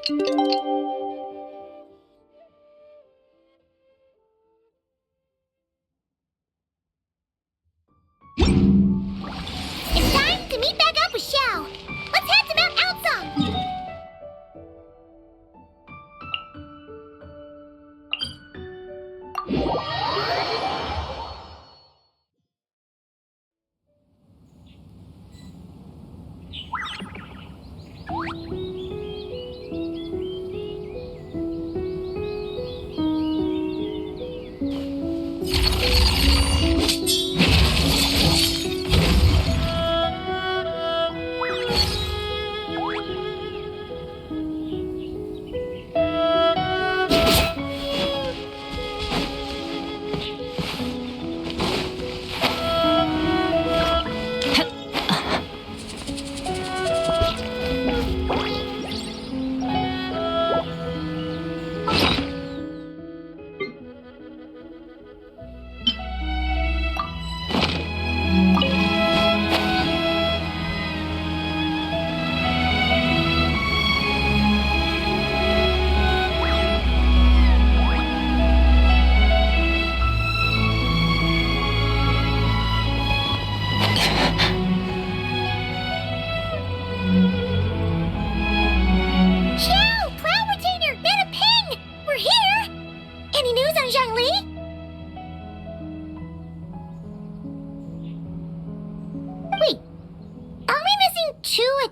It's time to meet back up with Xiao. Let's head to Mount Outsong.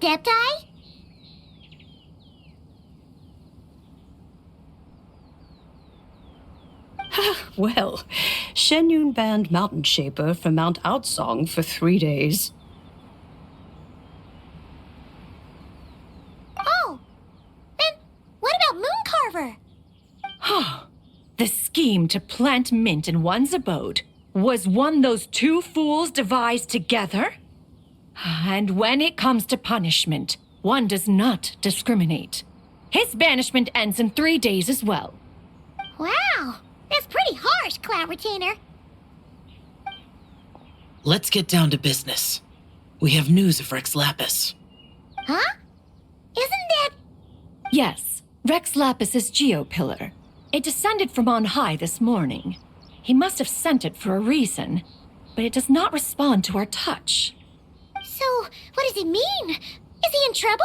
Adepti? Well, Shenyun banned Mountain Shaper from Mount Outsong for 3 days. Oh, then what about Mooncarver? The scheme to plant mint in one's abode was one those two fools devised together? And when it comes to punishment, one does not discriminate. His banishment ends in 3 days as well. Wow, that's pretty harsh, Cloud Retainer. Let's get down to business. We have news of Rex Lapis. Huh? Isn't that... Yes, Rex Lapis's geopillar. It descended from on high this morning. He must have sent it for a reason, but it does not respond to our touch. So, what does it mean? Is he in trouble?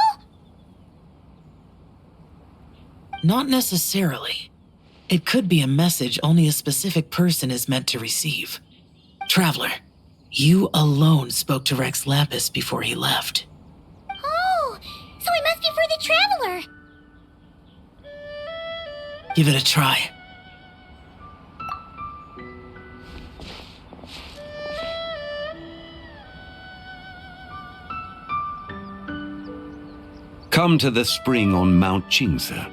Not necessarily. It could be a message only a specific person is meant to receive. Traveler, you alone spoke to Rex Lapis before he left. Oh, so it must be for the Traveler. Give it a try. Come to the spring on Mount Qingse.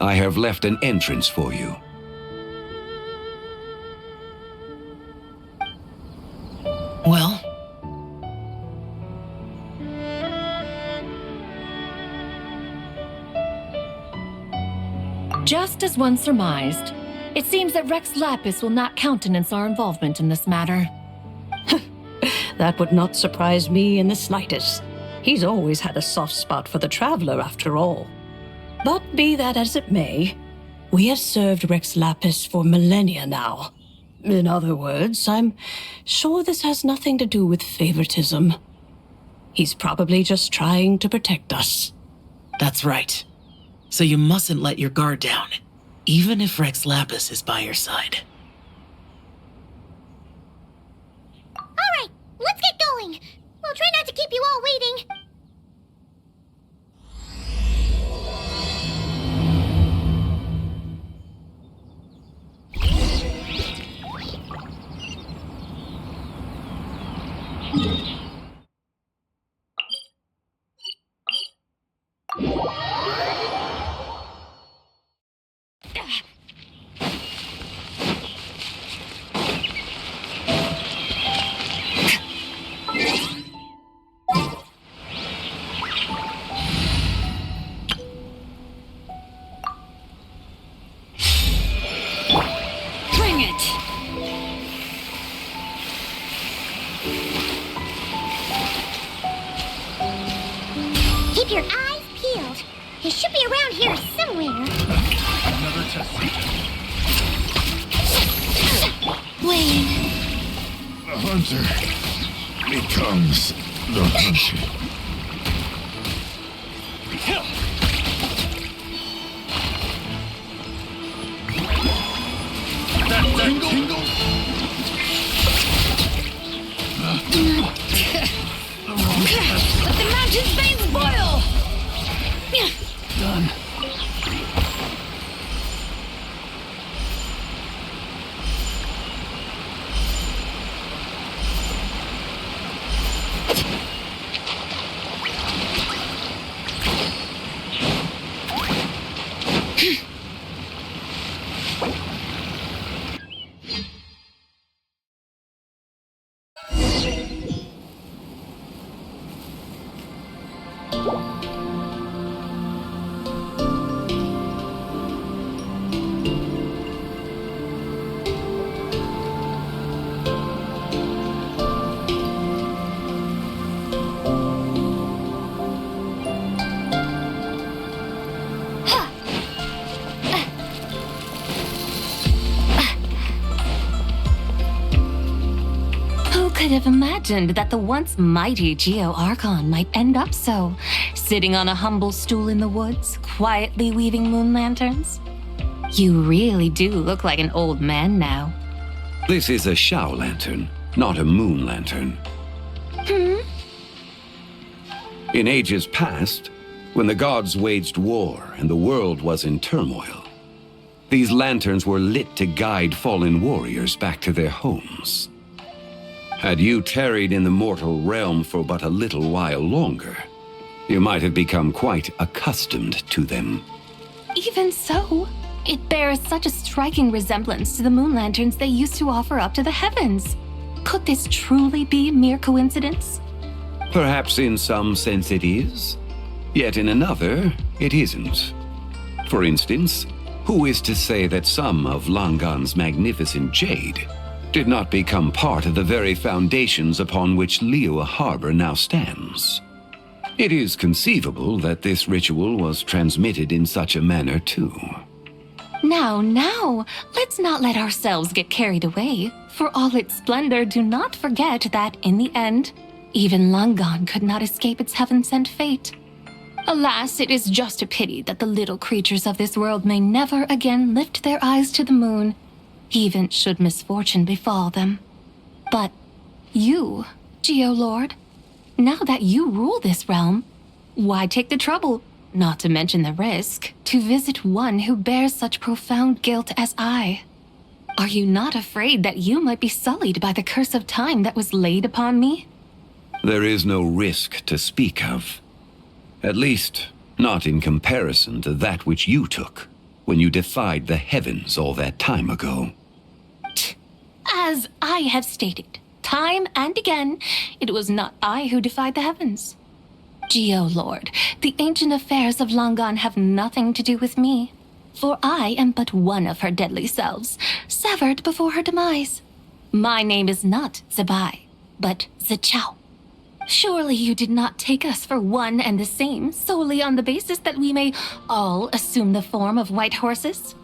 I have left an entrance for you. Well? Just as one surmised, it seems that Rex Lapis will not countenance our involvement in this matter. That would not surprise me in the slightest. He's always had a soft spot for the Traveler, after all. But be that as it may, we have served Rex Lapis for millennia now. In other words, I'm sure this has nothing to do with favoritism. He's probably just trying to protect us. That's right. So you mustn't let your guard down, even if Rex Lapis is by your side. All right, let's get going. We'll try not to keep you all waiting. be around here somewhere. Another test. Wait. The hunter becomes the hunted. That tingle? Let the mountain's veins boil! Done. Who could have imagined that the once mighty Geo Archon might end up so, sitting on a humble stool in the woods, quietly weaving moon lanterns? You really do look like an old man now. This is a Shao lantern, not a moon lantern. In ages past, when the gods waged war and the world was in turmoil, these lanterns were lit to guide fallen warriors back to their homes. Had you tarried in the mortal realm for but a little while longer, you might have become quite accustomed to them. Even so, it bears such a striking resemblance to the moon lanterns they used to offer up to the heavens. Could this truly be mere coincidence? Perhaps in some sense it is, yet in another it isn't. For instance, who is to say that some of Langan's magnificent jade did not become part of the very foundations upon which Liyue Harbor now stands? It is conceivable that this ritual was transmitted in such a manner too. Now, let's not let ourselves get carried away. For all its splendor, do not forget that, in the end, even Langan could not escape its heaven-sent fate. Alas, it is just a pity that the little creatures of this world may never again lift their eyes to the moon, even should misfortune befall them. But you, Geo-Lord, now that you rule this realm, why take the trouble, not to mention the risk, to visit one who bears such profound guilt as I? Are you not afraid that you might be sullied by the curse of time that was laid upon me? There is no risk to speak of. At least, not in comparison to that which you took when you defied the heavens all that time ago. As I have stated, time and again, it was not I who defied the heavens. Geo-Lord, the ancient affairs of Langan have nothing to do with me, for I am but one of her deadly selves, severed before her demise. My name is not Zebai, but Zichao. Surely you did not take us for one and the same solely on the basis that we may all assume the form of white horses?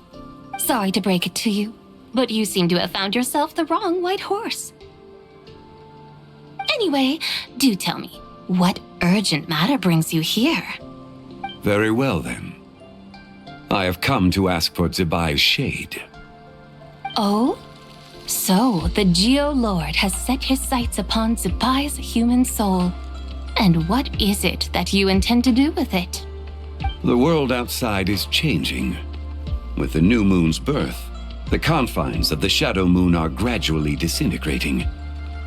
Sorry to break it to you, but you seem to have found yourself the wrong white horse. Anyway, do tell me, what urgent matter brings you here? Very well then. I have come to ask for Zebai's shade. Oh? So, the Geo-Lord has set his sights upon Zebai's human soul. And what is it that you intend to do with it? The world outside is changing. With the new moon's birth, the confines of the shadow moon are gradually disintegrating.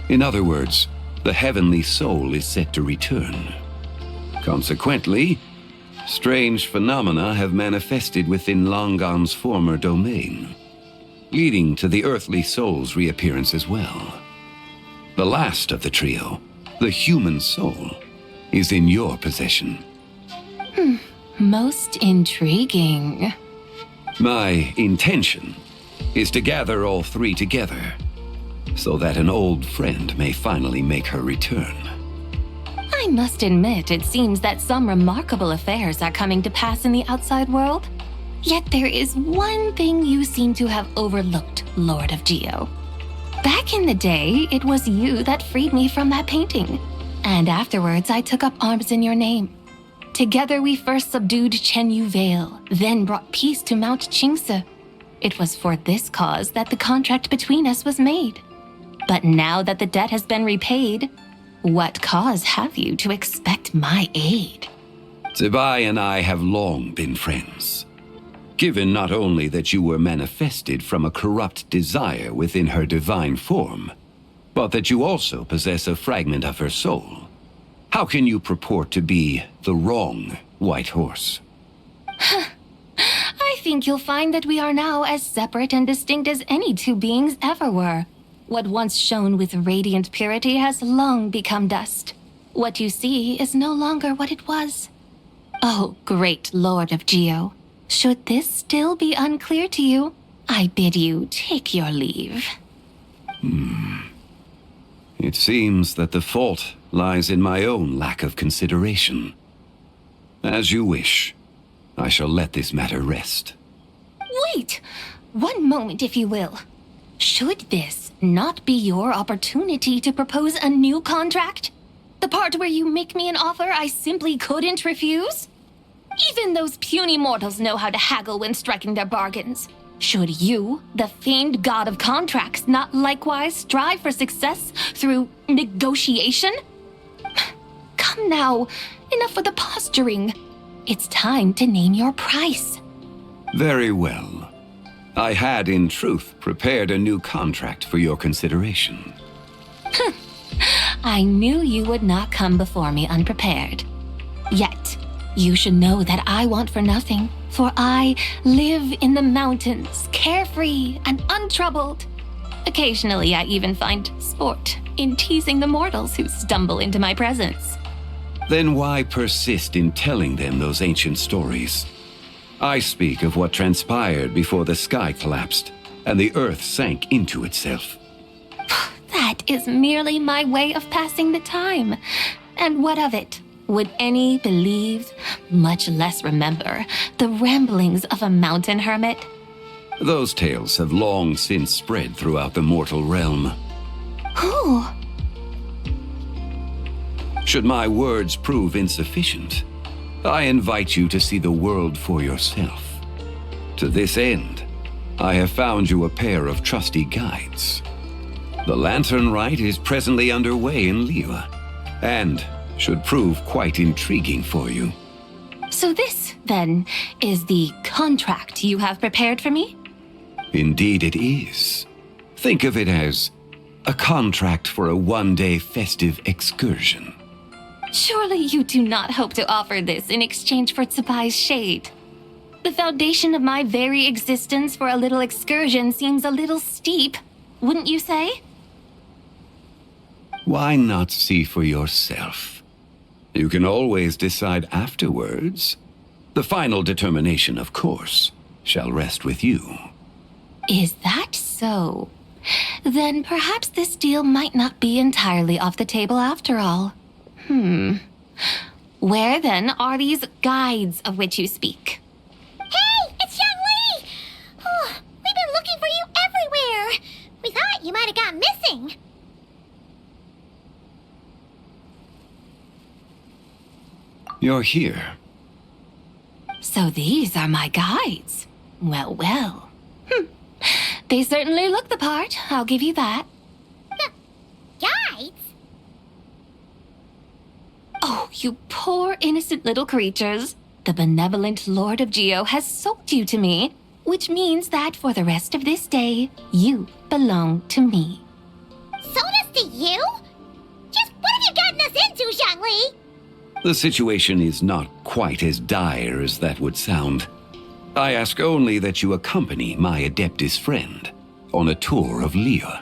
In other words, the heavenly soul is set to return. Consequently, strange phenomena have manifested within Langan's former domain, leading to the earthly soul's reappearance as well. The last of the trio, the human soul, is in your possession. Most intriguing. My intention is to gather all three together, so that an old friend may finally make her return. I'm must admit, it seems that some remarkable affairs are coming to pass in the outside world. Yet there is one thing you seem to have overlooked, Lord of Geo. Back in the day, it was you that freed me from that painting. And afterwards, I took up arms in your name. Together we first subdued Chenyu Vale, then brought peace to Mount Qingse. It was for this cause that the contract between us was made. But now that the debt has been repaid, what cause have you to expect my aid? Zibai and I have long been friends. Given not only that you were manifested from a corrupt desire within her divine form, but that you also possess a fragment of her soul, how can you purport to be the wrong White Horse? I think you'll find that we are now as separate and distinct as any two beings ever were. What once shone with radiant purity has long become dust. What you see is no longer what it was. Oh, great Lord of Geo, should this still be unclear to you, I bid you take your leave. It seems that the fault lies in my own lack of consideration. As you wish. I shall let this matter rest. Wait! One moment, if you will. Should this not be your opportunity to propose a new contract? The part where you make me an offer I simply couldn't refuse? Even those puny mortals know how to haggle when striking their bargains. Should you, the famed god of contracts, not likewise strive for success through negotiation? Come now, enough with the posturing. It's time to name your price. Very well. I had, in truth, prepared a new contract for your consideration. I knew you would not come before me unprepared. Yet, you should know that I want for nothing, for I live in the mountains, carefree and untroubled. Occasionally, I even find sport in teasing the mortals who stumble into my presence. Then why persist in telling them those ancient stories? I speak of what transpired before the sky collapsed and the earth sank into itself. That is merely my way of passing the time. And what of it? Would any believe, much less remember, the ramblings of a mountain hermit? Those tales have long since spread throughout the mortal realm. Who? Should my words prove insufficient, I invite you to see the world for yourself. To this end, I have found you a pair of trusty guides. The Lanternlit is presently underway in Liyue, and should prove quite intriguing for you. So this, then, is the contract you have prepared for me? Indeed it is. Think of it as a contract for a one-day festive excursion. Surely you do not hope to offer this in exchange for Tsubai's shade. The foundation of my very existence for a little excursion seems a little steep, wouldn't you say? Why not see for yourself? You can always decide afterwards. The final determination, of course, shall rest with you. Is that so? Then perhaps this deal might not be entirely off the table after all. Where then are these guides of which you speak? Hey, it's Young Lee! Oh, we've been looking for you everywhere. We thought you might have gone missing. You're here. So these are my guides. Well, well. They certainly look the part, I'll give you that. Guides? Oh, you poor innocent little creatures. The benevolent Lord of Geo has sold you to me, which means that for the rest of this day, you belong to me. Sold us to you? Just what have you gotten us into, Zhongli? The situation is not quite as dire as that would sound. I ask only that you accompany my Adeptus friend on a tour of Liyue.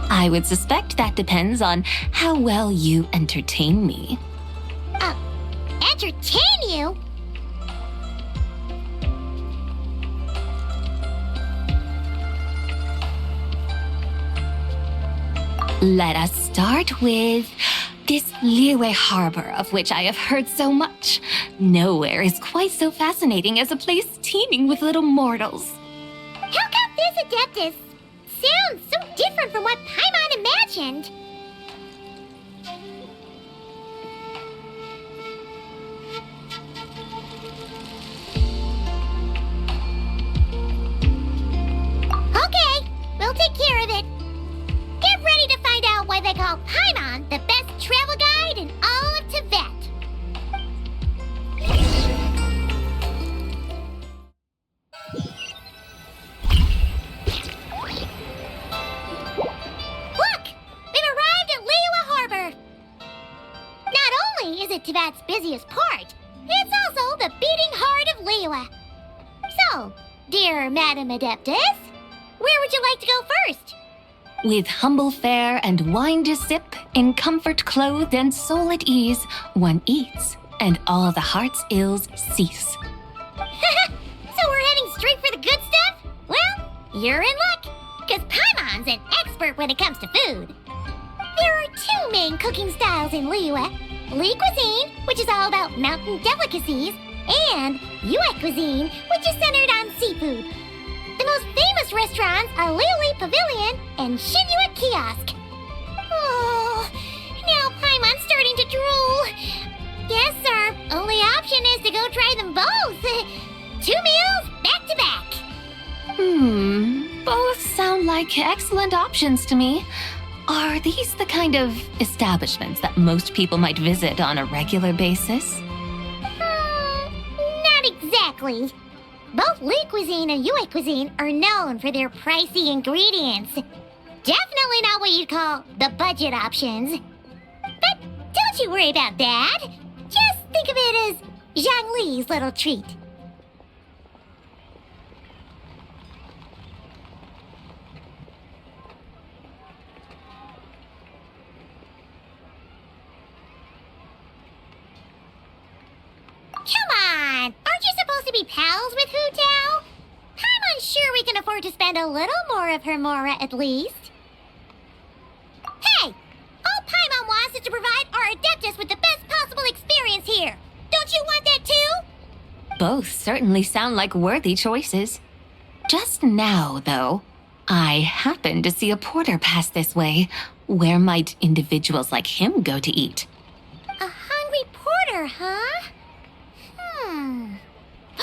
I would suspect that depends on how well you entertain me. Entertain you? Let us start with this Liyue harbor of which I have heard so much. Nowhere is quite so fascinating as a place teeming with little mortals. How come this Adeptus sounds so different from what Paimon imagined? Okay, we'll take care of it. Get ready to find out why they call Paimon the best travel guide in all of Tibet. Look! We've arrived at Liyue Harbor! Not only is it Tibet's busiest port, it's also the beating heart of Liyue. So, dear Madam Adeptus, where would you like to go first? With humble fare and wine to sip, in comfort clothed and soul at ease, one eats, and all the heart's ills cease. So we're heading straight for the good stuff? Well, you're in luck, because Paimon's an expert when it comes to food. There are two main cooking styles in Liyue. Li cuisine, which is all about mountain delicacies, and Yue cuisine, which is centered on seafood. The most famous restaurants are Liyue Pavilion and Shinyue Kiosk. Oh, now Paimon's starting to drool. Guess our only option is to go try them both. 2 meals back to back. Both sound like excellent options to me. Are these the kind of establishments that most people might visit on a regular basis? Not exactly. Both Li cuisine and Yue cuisine are known for their pricey ingredients. Definitely not what you'd call the budget options. But don't you worry about that. Just think of it as Zhang Li's little treat. Come on! Aren't you supposed to be pals with Hu Tao? I'm unsure we can afford to spend a little more of her mora at least. Hey! All Paimon wants is to provide our Adeptus with the best possible experience here. Don't you want that too? Both certainly sound like worthy choices. Just now, though, I happened to see a porter pass this way. Where might individuals like him go to eat? A hungry porter, huh?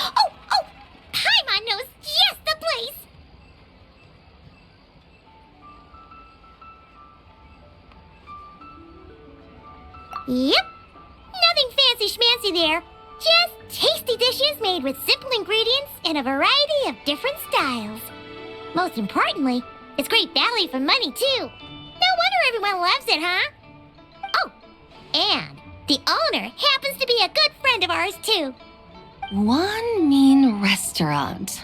Oh! Paimon knows just the place! Yep. Nothing fancy schmancy there. Just tasty dishes made with simple ingredients in a variety of different styles. Most importantly, it's great value for money, too. No wonder everyone loves it, huh? Oh, and the owner happens to be a good friend of ours, too. One mean restaurant.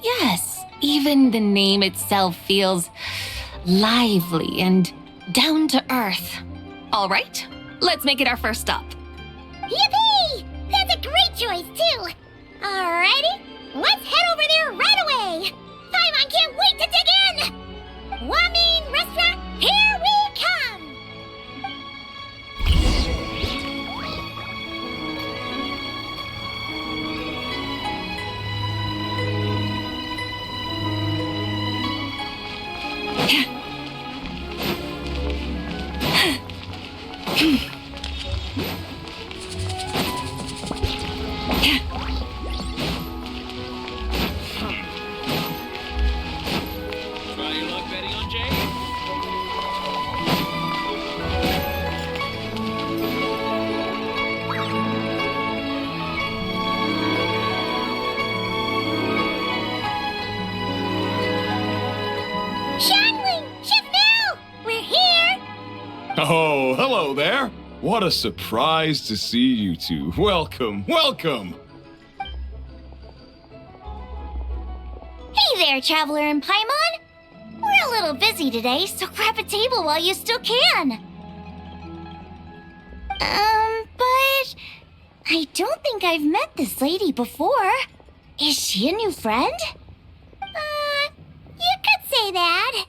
Yes, even the name itself feels lively and down to earth. All right, let's make it our first stop. Yippee! That's a great choice, too. Alrighty, let's head over there right away. Paimon can't wait to dig in. Wamin Restaurant, here we come. Try your luck betting on Jay? Shangling! Chef Mel! We're here! Oh, hello there. What a surprise to see you two. Welcome, welcome. Hey there, Traveler and Paimon! We're a little busy today, so grab a table while you still can. But I don't think I've met this lady before. Is she a new friend? You could say that.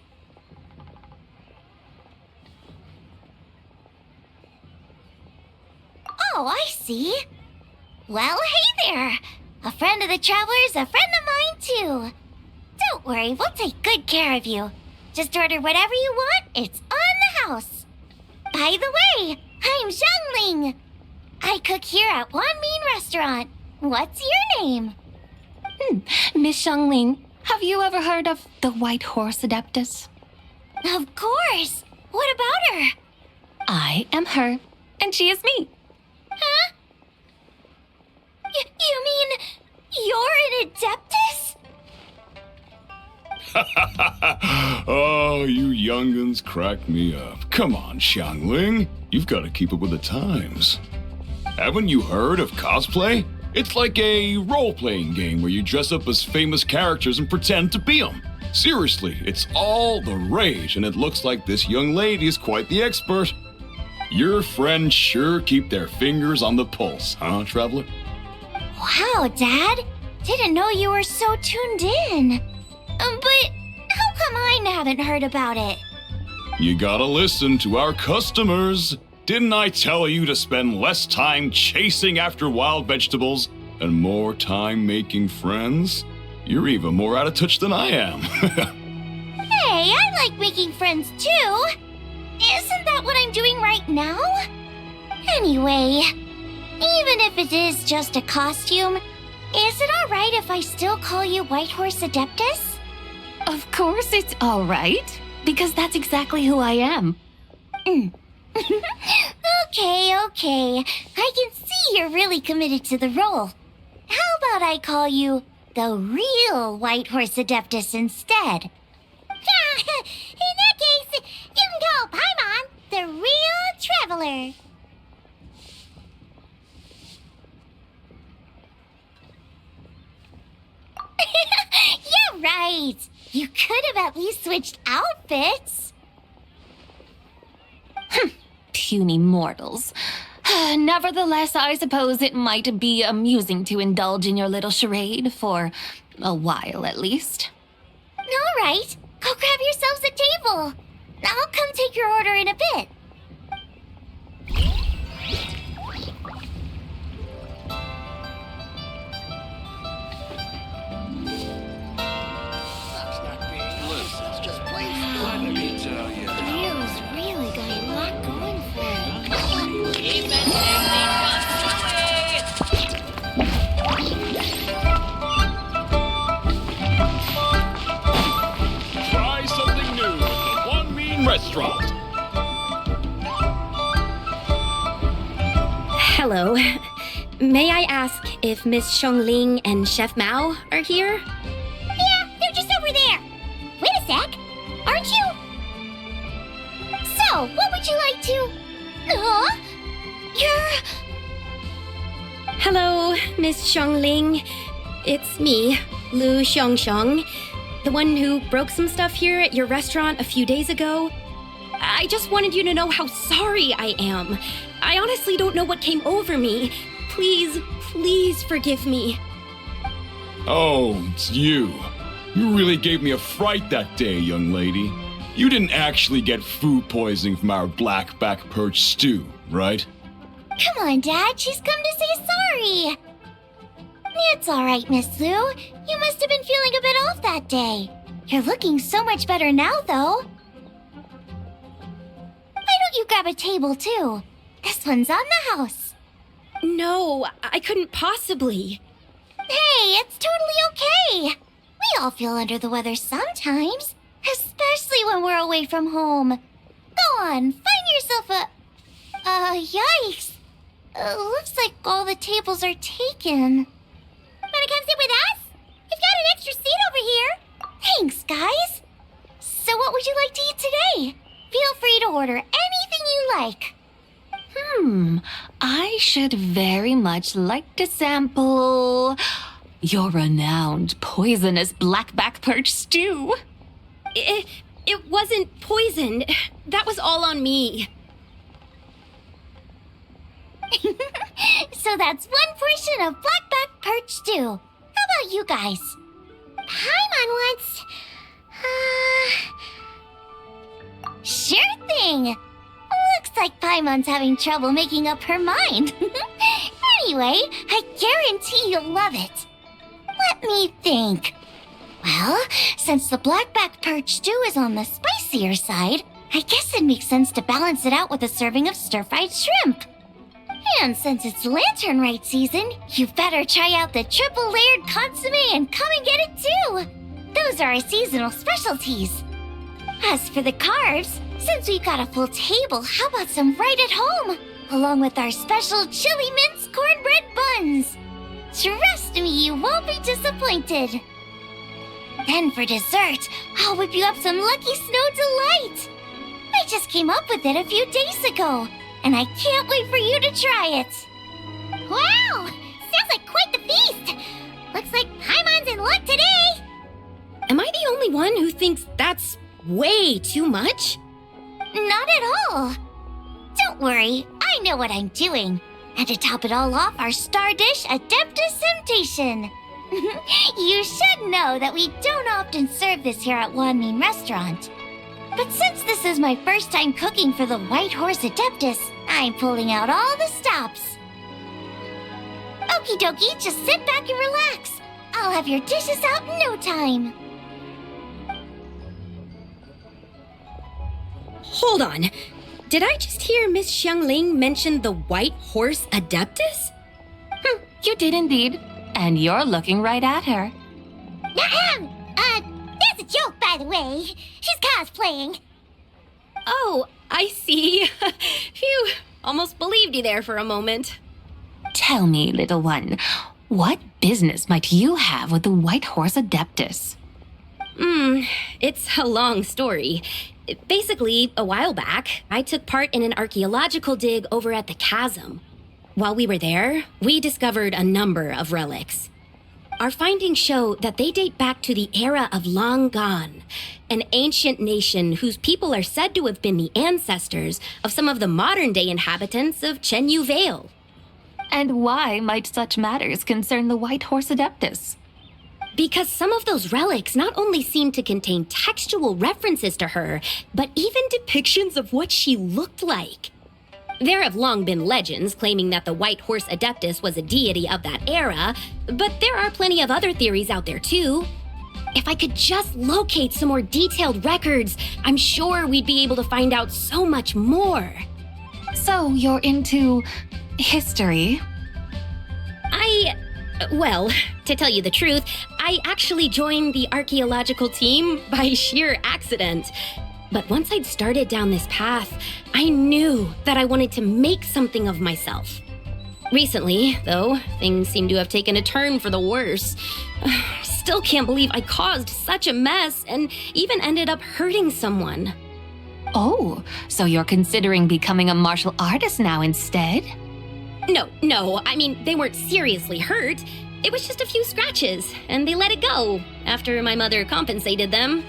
Oh, I see. Well, hey there. A friend of the traveler's a friend of mine, too. Don't worry, we'll take good care of you. Just order whatever you want, it's on the house. By the way, I'm Zhangling. I cook here at Wanmin Restaurant. What's your name? Miss Xiangling, have you ever heard of the White Horse Adeptus? Of course. What about her? I am her, and she is me. Huh? You mean you're an Adeptus? Oh, you young'uns crack me up. Come on, Xiangling. You've got to keep up with the times. Haven't you heard of cosplay? It's like a role-playing game where you dress up as famous characters and pretend to be them. Seriously, it's all the rage, and it looks like this young lady is quite the expert. Your friends sure keep their fingers on the pulse, huh, Traveler? Wow, Dad. Didn't know you were so tuned in. But how come I haven't heard about it? You gotta listen to our customers. Didn't I tell you to spend less time chasing after wild vegetables and more time making friends? You're even more out of touch than I am. Hey, I like making friends too. Isn't that what I'm doing right now? Anyway, even if it is just a costume, is it alright if I still call you White Horse Adeptus? Of course it's all right, because that's exactly who I am. Okay. I can see you're really committed to the role. How about I call you the real White Horse Adeptus instead? In that case, you can call Paimon the real traveler. Yeah, right. You could have at least switched outfits. Puny mortals. Nevertheless, I suppose it might be amusing to indulge in your little charade for a while at least. All right, go grab yourselves a table. I'll come take your order in a bit. Leo's really got a lot going for him. Keep it Try something new at the One Mean Restaurant. Hello. May I ask if Miss Xiangling and Chef Mao are here? Yeah, they're just over there. Wait a sec. Aren't you? So, what would you like to... You're... Hello, Miss Xiangling. It's me, Lu Xiangxiang, the one who broke some stuff here at your restaurant a few days ago. I just wanted you to know how sorry I am. I honestly don't know what came over me. Please forgive me. Oh, it's you. You really gave me a fright that day, young lady. You didn't actually get food poisoning from our black back perch stew, right? Come on, Dad. She's come to say sorry. It's all right, Miss Lu. You must have been feeling a bit off that day. You're looking so much better now, though. Why don't you grab a table, too? This one's on the house. No, I couldn't possibly. Hey, it's totally okay. We all feel under the weather sometimes, especially when we're away from home. Go on, find yourself a... yikes. Looks like all the tables are taken. Wanna come sit with us? We've got an extra seat over here. Thanks, guys. So what would you like to eat today? Feel free to order anything you like. I should very much like to sample your renowned poisonous blackback perch stew. It wasn't poisoned. That was all on me. So that's one portion of blackback perch stew. How about you guys? Paimon wants... Sure thing. Looks like Paimon's having trouble making up her mind. Anyway, I guarantee you'll love it. Let me think. Well, since the blackback perch stew is on the spicier side, I guess it makes sense to balance it out with a serving of stir-fried shrimp. And since it's Lanternlit season, you better try out the triple-layered consomme and come and get it too. Those are our seasonal specialties. As for the carbs, since we've got a full table, how about some right at home? Along with our special chili mince cornbread buns. Trust me, you won't be disappointed. Then for dessert, I'll whip you up some Lucky Snow Delight. I just came up with it a few days ago, and I can't wait for you to try it. Wow! Sounds like quite the feast. Looks like Paimon's in luck today. Am I the only one who thinks that's way too much? Not at all. Don't worry, I know what I'm doing. And to top it all off, our star dish, Adeptus Temptation. You should know that we don't often serve this here at Wanmin Restaurant. But since this is my first time cooking for the White Horse Adeptus, I'm pulling out all the stops. Okie dokie, just sit back and relax. I'll have your dishes out in no time. Hold on. Did I just hear Miss Xiangling mention the White Horse Adeptus? You did indeed. And you're looking right at her. That's a joke, by the way. She's cosplaying. Oh, I see. Phew, almost believed you there for a moment. Tell me, little one, what business might you have with the White Horse Adeptus? It's a long story. Basically, a while back, I took part in an archaeological dig over at the chasm. While we were there, we discovered a number of relics. Our findings show that they date back to the era of Long Gone, an ancient nation whose people are said to have been the ancestors of some of the modern-day inhabitants of Chenyu Vale. And why might such matters concern the White Horse Adeptus? Because some of those relics not only seem to contain textual references to her, but even depictions of what she looked like. There have long been legends claiming that the White Horse Adeptus was a deity of that era, but there are plenty of other theories out there too. If I could just locate some more detailed records, I'm sure we'd be able to find out so much more. So you're into history? Well, to tell you the truth, I actually joined the archaeological team by sheer accident. But once I'd started down this path, I knew that I wanted to make something of myself. Recently, though, things seem to have taken a turn for the worse. Still can't believe I caused such a mess and even ended up hurting someone. Oh, so you're considering becoming a martial artist now instead? No, I mean, they weren't seriously hurt. It was just a few scratches, and they let it go after my mother compensated them.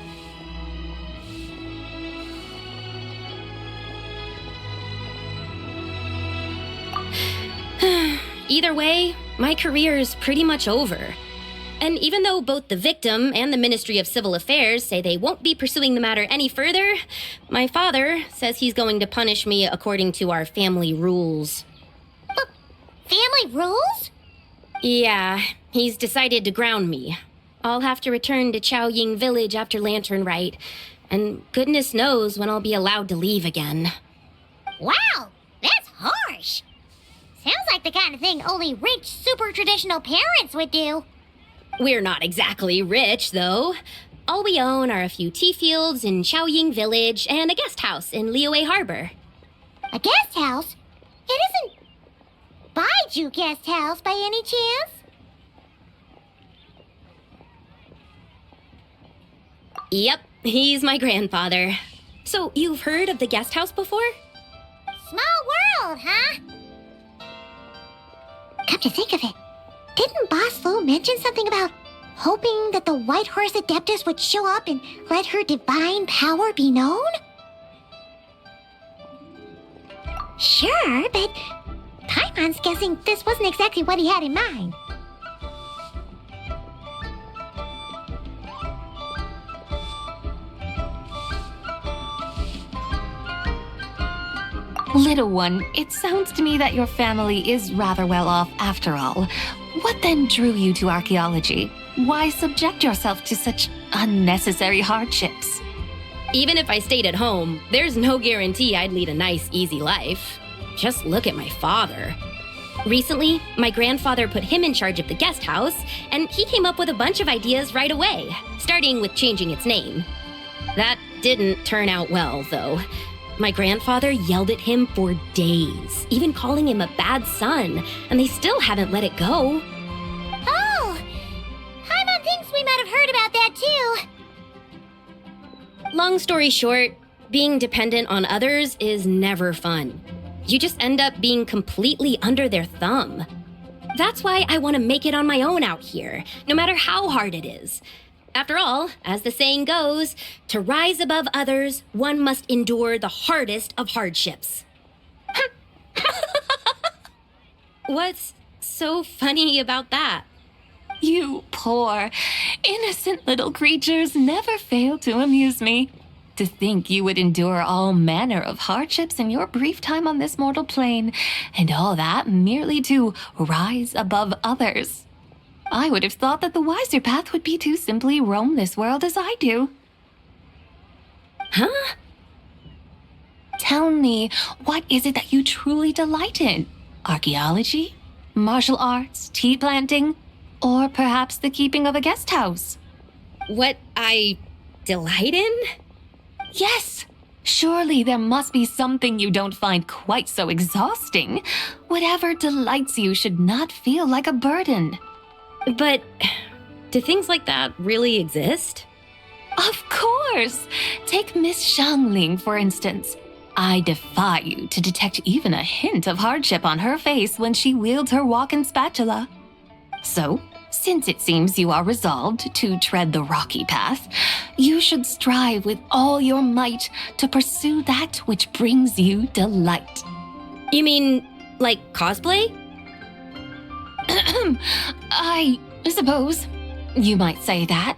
Either way, my career is pretty much over. And even though both the victim and the Ministry of Civil Affairs say they won't be pursuing the matter any further, my father says he's going to punish me according to our family rules. Family rules? Yeah, he's decided to ground me. I'll have to return to Chaoying Village after Lanternlit, and goodness knows when I'll be allowed to leave again. Wow, that's harsh. Sounds like the kind of thing only rich, super traditional parents would do. We're not exactly rich, though. All we own are a few tea fields in Chaoying Village and a guest house in Liyue Harbor. A guest house? It isn't Baiju Guest House by any chance? Yep, he's my grandfather. So you've heard of the guest house before? Small world, huh? Come to think of it, didn't Boss Lo mention something about hoping that the White Horse Adeptus would show up and let her divine power be known? Sure, but Paimon's guessing this wasn't exactly what he had in mind. Little one, it sounds to me that your family is rather well off after all. What then drew you to archaeology? Why subject yourself to such unnecessary hardships? Even if I stayed at home, there's no guarantee I'd lead a nice, easy life. Just look at my father. Recently, my grandfather put him in charge of the guest house, and he came up with a bunch of ideas right away, starting with changing its name. That didn't turn out well, though. My grandfather yelled at him for days, even calling him a bad son, and they still haven't let it go. Oh! Paimon thinks we might have heard about that too. Long story short, being dependent on others is never fun. You just end up being completely under their thumb. That's why I want to make it on my own out here, no matter how hard it is. After all, as the saying goes, to rise above others, one must endure the hardest of hardships. What's so funny about that? You poor, innocent little creatures never fail to amuse me. To think you would endure all manner of hardships in your brief time on this mortal plane, and all that merely to rise above others. I would have thought that the wiser path would be to simply roam this world as I do. Huh? Tell me, what is it that you truly delight in? Archaeology? Martial arts? Tea planting? Or perhaps the keeping of a guest house? What I delight in? Yes! Surely there must be something you don't find quite so exhausting. Whatever delights you should not feel like a burden. But do things like that really exist? Of course! Take Miss Xiangling, for instance. I defy you to detect even a hint of hardship on her face when she wields her walking spatula. So, since it seems you are resolved to tread the rocky path, you should strive with all your might to pursue that which brings you delight. You mean, like cosplay? I suppose you might say that.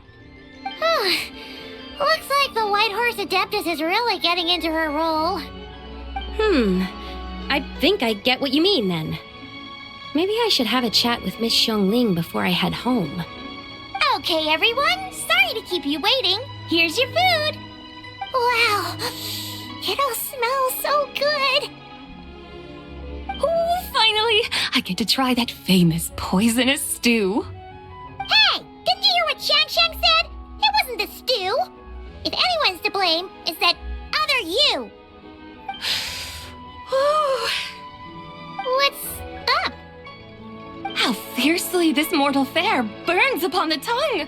Looks like the White Horse Adeptus is really getting into her role. I think I get what you mean then. Maybe I should have a chat with Miss Xiangling before I head home. Okay, everyone. Sorry to keep you waiting. Here's your food. Wow. It all smells so good. Oh, finally! I get to try that famous poisonous stew. Hey, didn't you hear what Shang said? It wasn't the stew. If anyone's to blame, it's that other you. What's up? How fiercely this mortal fare burns upon the tongue!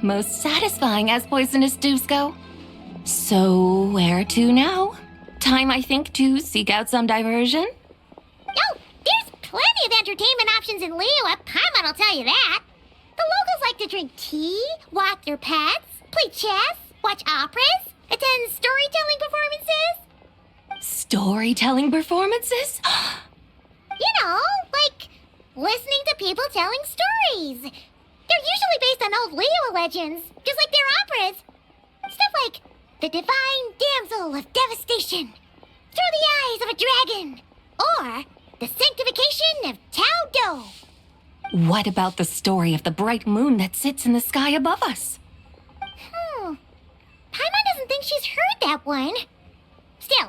Most satisfying as poisonous stews go. So, where to now? Time, I think, to seek out some diversion? Oh, there's plenty of entertainment options in Liyue. Paimon will tell you that. The locals like to drink tea, walk their pets, play chess, watch operas, attend storytelling performances. Storytelling performances? You know, like listening to people telling stories. They're usually based on old Liyue legends, just like their operas. Stuff like the Divine Damsel of Devastation, Through the Eyes of a Dragon, or the Sanctification of Tao Do. What about the story of the bright moon that sits in the sky above us? Paimon doesn't think she's heard that one. Still,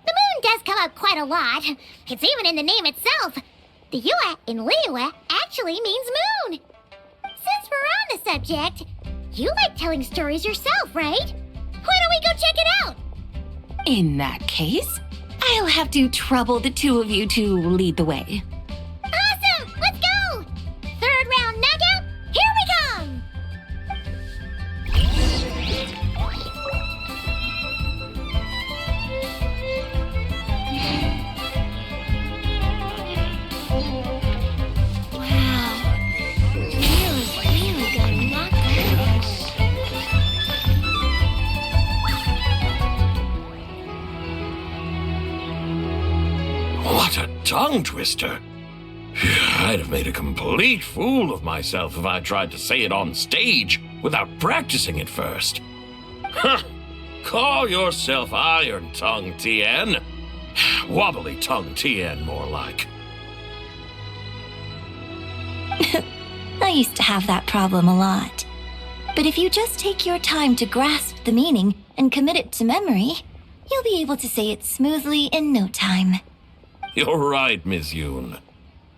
the moon does come up quite a lot. It's even in the name itself. The Yue in Liyue actually means moon. Since we're on the subject, you like telling stories yourself, right? Why don't we go check it out? In that case, I'll have to trouble the two of you to lead the way. Awesome! Let's go! Third round knockout, here we come! Wow. That was really good knockout. tongue twister. I'd have made a complete fool of myself if I tried to say it on stage without practicing it first. Huh. Call yourself Iron Tongue, Tien. Wobbly Tongue, Tien, more like. I used to have that problem a lot. But if you just take your time to grasp the meaning and commit it to memory, you'll be able to say it smoothly in no time. You're right, Miss Yoon.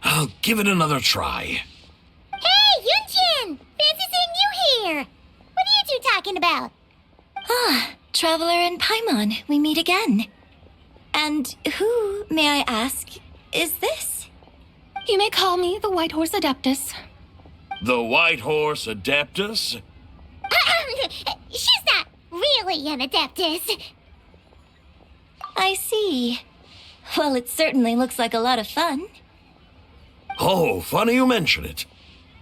I'll give it another try. Hey, Yunjin! Fancy seeing you here! What are you two talking about? Ah, Traveler and Paimon, we meet again. And who, may I ask, is this? You may call me the White Horse Adeptus. The White Horse Adeptus? She's not really an Adeptus. I see. Well, it certainly looks like a lot of fun. Oh, funny you mention it.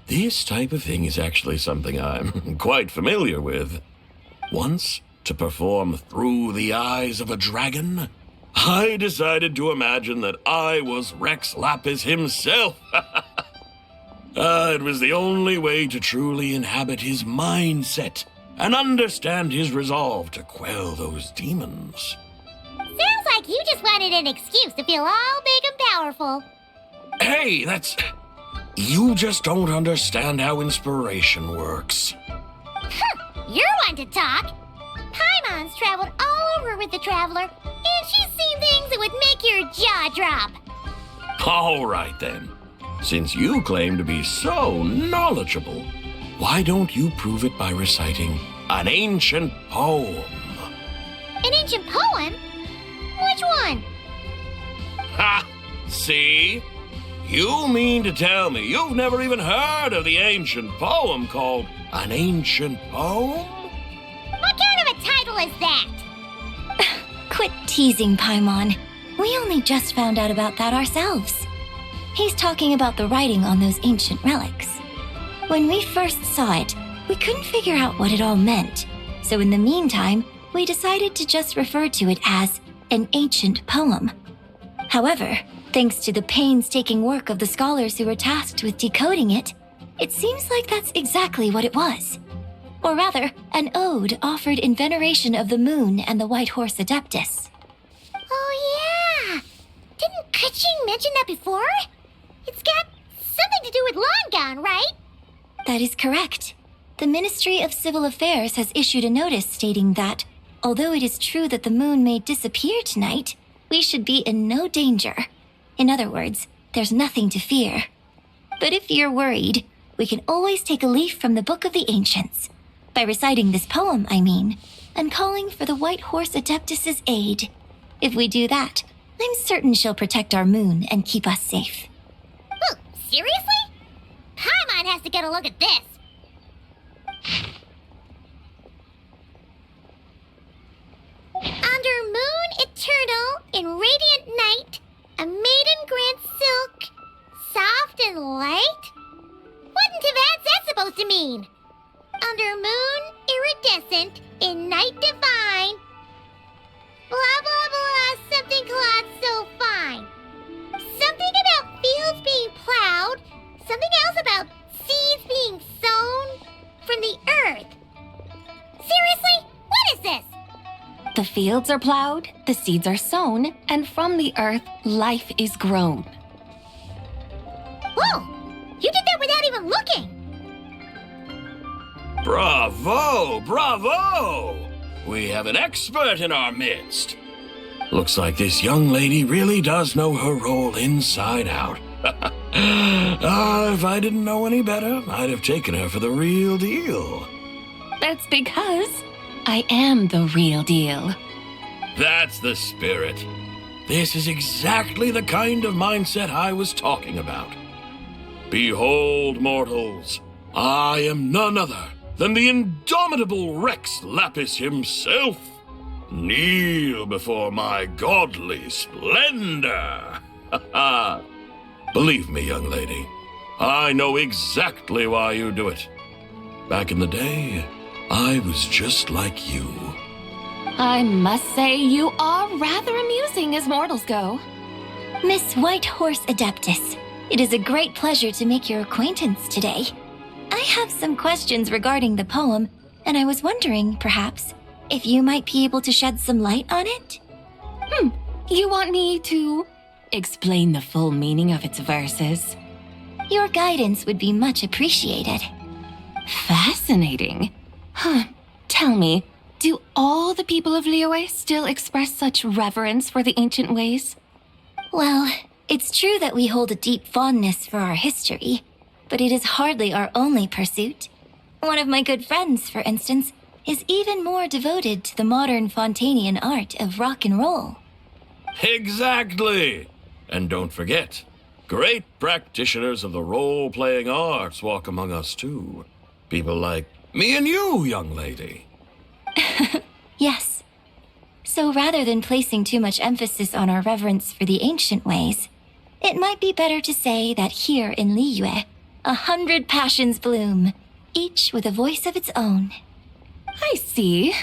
This type of thing is actually something I'm quite familiar with. Once, to perform Through the Eyes of a Dragon, I decided to imagine that I was Rex Lapis himself. It was the only way to truly inhabit his mindset and understand his resolve to quell those demons. Sounds like you just wanted an excuse to feel all big and powerful. Hey, you just don't understand how inspiration works. You're one to talk. Paimon's traveled all over with the Traveler, and she's seen things that would make your jaw drop. All right, then. Since you claim to be so knowledgeable, why don't you prove it by reciting an ancient poem? An ancient poem? Which one? Ha! See? You mean to tell me you've never even heard of the ancient poem called An Ancient Poem? What kind of a title is that? Quit teasing, Paimon. We only just found out about that ourselves. He's talking about the writing on those ancient relics. When we first saw it, we couldn't figure out what it all meant. So in the meantime, we decided to just refer to it as an ancient poem. However, thanks to the painstaking work of the scholars who were tasked with decoding it, it seems like that's exactly what it was. Or rather, an ode offered in veneration of the moon and the White Horse Adeptus. Oh yeah! Didn't Kuching mention that before? It's got something to do with Long Gone, right? That is correct. The Ministry of Civil Affairs has issued a notice stating that, although it is true that the moon may disappear tonight, we should be in no danger. In other words, there's nothing to fear. But if you're worried, we can always take a leaf from the Book of the Ancients. By reciting this poem, I mean, and calling for the White Horse Adeptus's aid. If we do that, I'm certain she'll protect our moon and keep us safe. Oh, seriously? Paimon has to get a look at this. Under moon eternal, in radiant night, a maiden grants silk, soft and light? What in Tivat's that supposed to mean? Under moon iridescent, in night divine, blah blah blah, something clad so fine. Something about fields being plowed, something else about seeds being sown from the earth. Seriously? What is this? The fields are plowed, the seeds are sown, and from the earth, life is grown. Whoa! You did that without even looking! Bravo! Bravo! We have an expert in our midst. Looks like this young lady really does know her role inside out. If I didn't know any better, I'd have taken her for the real deal. That's because I am the real deal. That's the spirit. This is exactly the kind of mindset I was talking about. Behold, mortals, I am none other than the indomitable Rex Lapis himself. Kneel before my godly splendor. Believe me, young lady, I know exactly why you do it. Back in the day, I was just like you. I must say you are rather amusing as mortals go. Miss White Horse Adeptus, it is a great pleasure to make your acquaintance today. I have some questions regarding the poem, and I was wondering, perhaps, if you might be able to shed some light on it? You want me to explain the full meaning of its verses? Your guidance would be much appreciated. Fascinating. Tell me, do all the people of Liyue still express such reverence for the ancient ways? Well, it's true that we hold a deep fondness for our history, but it is hardly our only pursuit. One of my good friends, for instance, is even more devoted to the modern Fontanian art of rock and roll. Exactly! And don't forget, great practitioners of the role-playing arts walk among us too. People like me and you, young lady. Yes. So rather than placing too much emphasis on our reverence for the ancient ways, it might be better to say that here in Liyue, 100 passions bloom, each with a voice of its own. I see.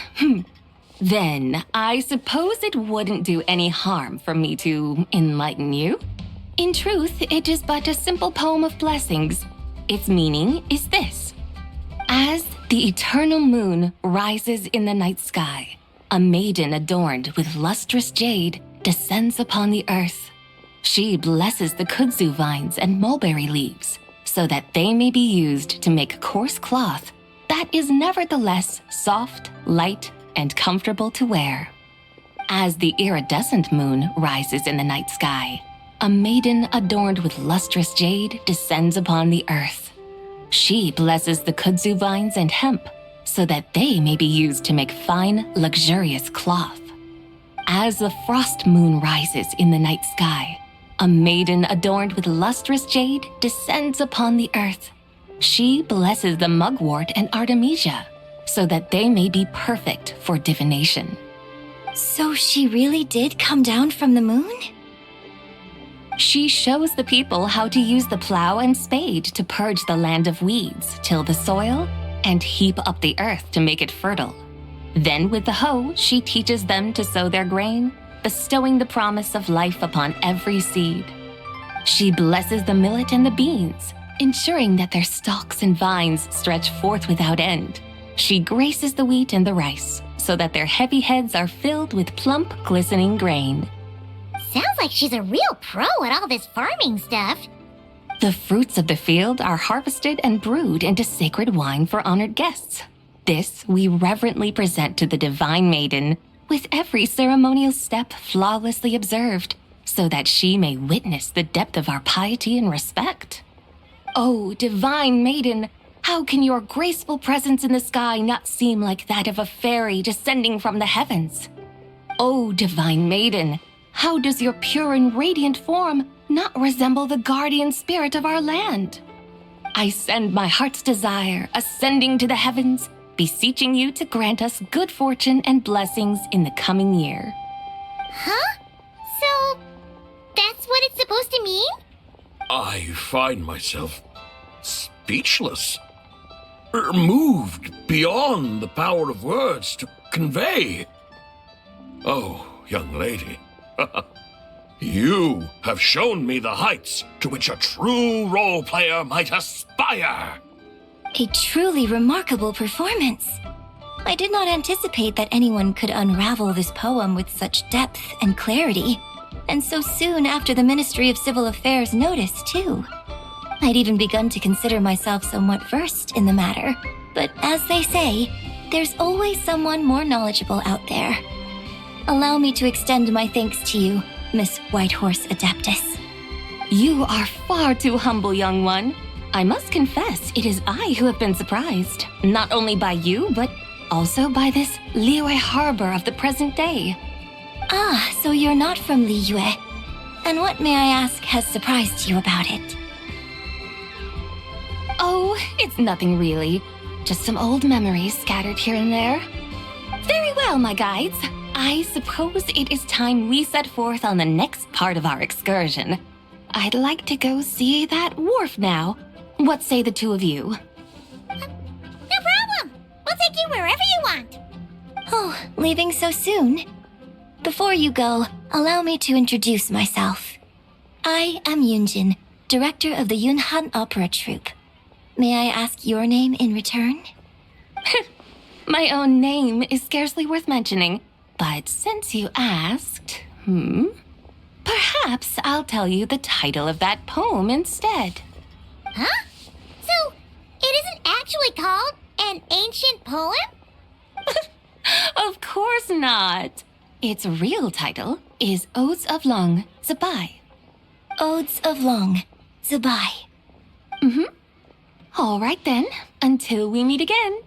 Then, I suppose it wouldn't do any harm for me to enlighten you. In truth, it is but a simple poem of blessings. Its meaning is this. As the eternal moon rises in the night sky, a maiden adorned with lustrous jade descends upon the earth. She blesses the kudzu vines and mulberry leaves, so that they may be used to make coarse cloth that is nevertheless soft, light, and comfortable to wear. As the iridescent moon rises in the night sky, a maiden adorned with lustrous jade descends upon the earth. She blesses the kudzu vines and hemp, so that they may be used to make fine, luxurious cloth. As the frost moon rises in the night sky, a maiden adorned with lustrous jade descends upon the earth. She blesses the mugwort and artemisia, so that they may be perfect for divination. So she really did come down from the moon? She shows the people how to use the plow and spade to purge the land of weeds, till the soil, and heap up the earth to make it fertile. Then with the hoe, she teaches them to sow their grain, bestowing the promise of life upon every seed. She blesses the millet and the beans, ensuring that their stalks and vines stretch forth without end. She graces the wheat and the rice, so that their heavy heads are filled with plump, glistening grain. Sounds like she's a real pro at all this farming stuff. The fruits of the field are harvested and brewed into sacred wine for honored guests. This we reverently present to the divine maiden, with every ceremonial step flawlessly observed, so that she may witness the depth of our piety and respect. Oh, divine maiden, how can your graceful presence in the sky not seem like that of a fairy descending from the heavens? Oh, divine maiden, how does your pure and radiant form not resemble the guardian spirit of our land? I send my heart's desire, ascending to the heavens, beseeching you to grant us good fortune and blessings in the coming year. Huh? So, that's what it's supposed to mean? I find myself speechless, moved beyond the power of words to convey. Oh, young lady, you have shown me the heights to which a true role player might aspire. A truly remarkable performance. I did not anticipate that anyone could unravel this poem with such depth and clarity, and so soon after the Ministry of Civil Affairs noticed, too. I'd even begun to consider myself somewhat versed in the matter, but as they say, there's always someone more knowledgeable out there. Allow me to extend my thanks to you, Miss Whitehorse Adeptus. You are far too humble, young one. I must confess, it is I who have been surprised, not only by you, but also by this Liyue harbor of the present day. Ah, so you're not from Liyue. And what, may I ask, has surprised you about it? Oh, it's nothing really. Just some old memories scattered here and there. Very well, my guides. I suppose it is time we set forth on the next part of our excursion. I'd like to go see that wharf now. What say the two of you? No problem. We'll take you wherever you want. Oh, leaving so soon? Before you go, allow me to introduce myself. I am Yunjin, director of the Yunhan Opera Troupe. May I ask your name in return? My own name is scarcely worth mentioning, but since you asked, perhaps I'll tell you the title of that poem instead. Huh? So, it isn't actually called an ancient poem? Of course not. Its real title is Odes of Long Zabai. Odes of Long, Zabai. All right then, until we meet again.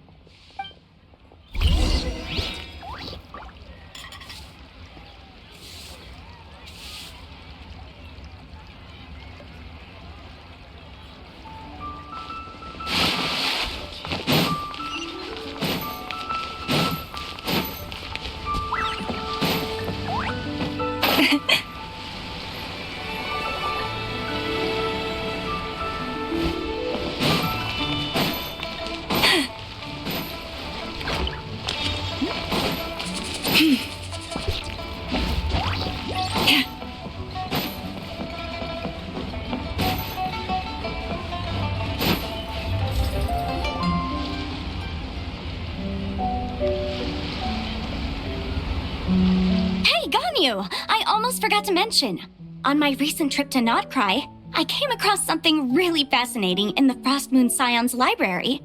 Hey, Ganyu! I almost forgot to mention. On my recent trip to Notcry, I came across something really fascinating in the Frost Moon Scion's library.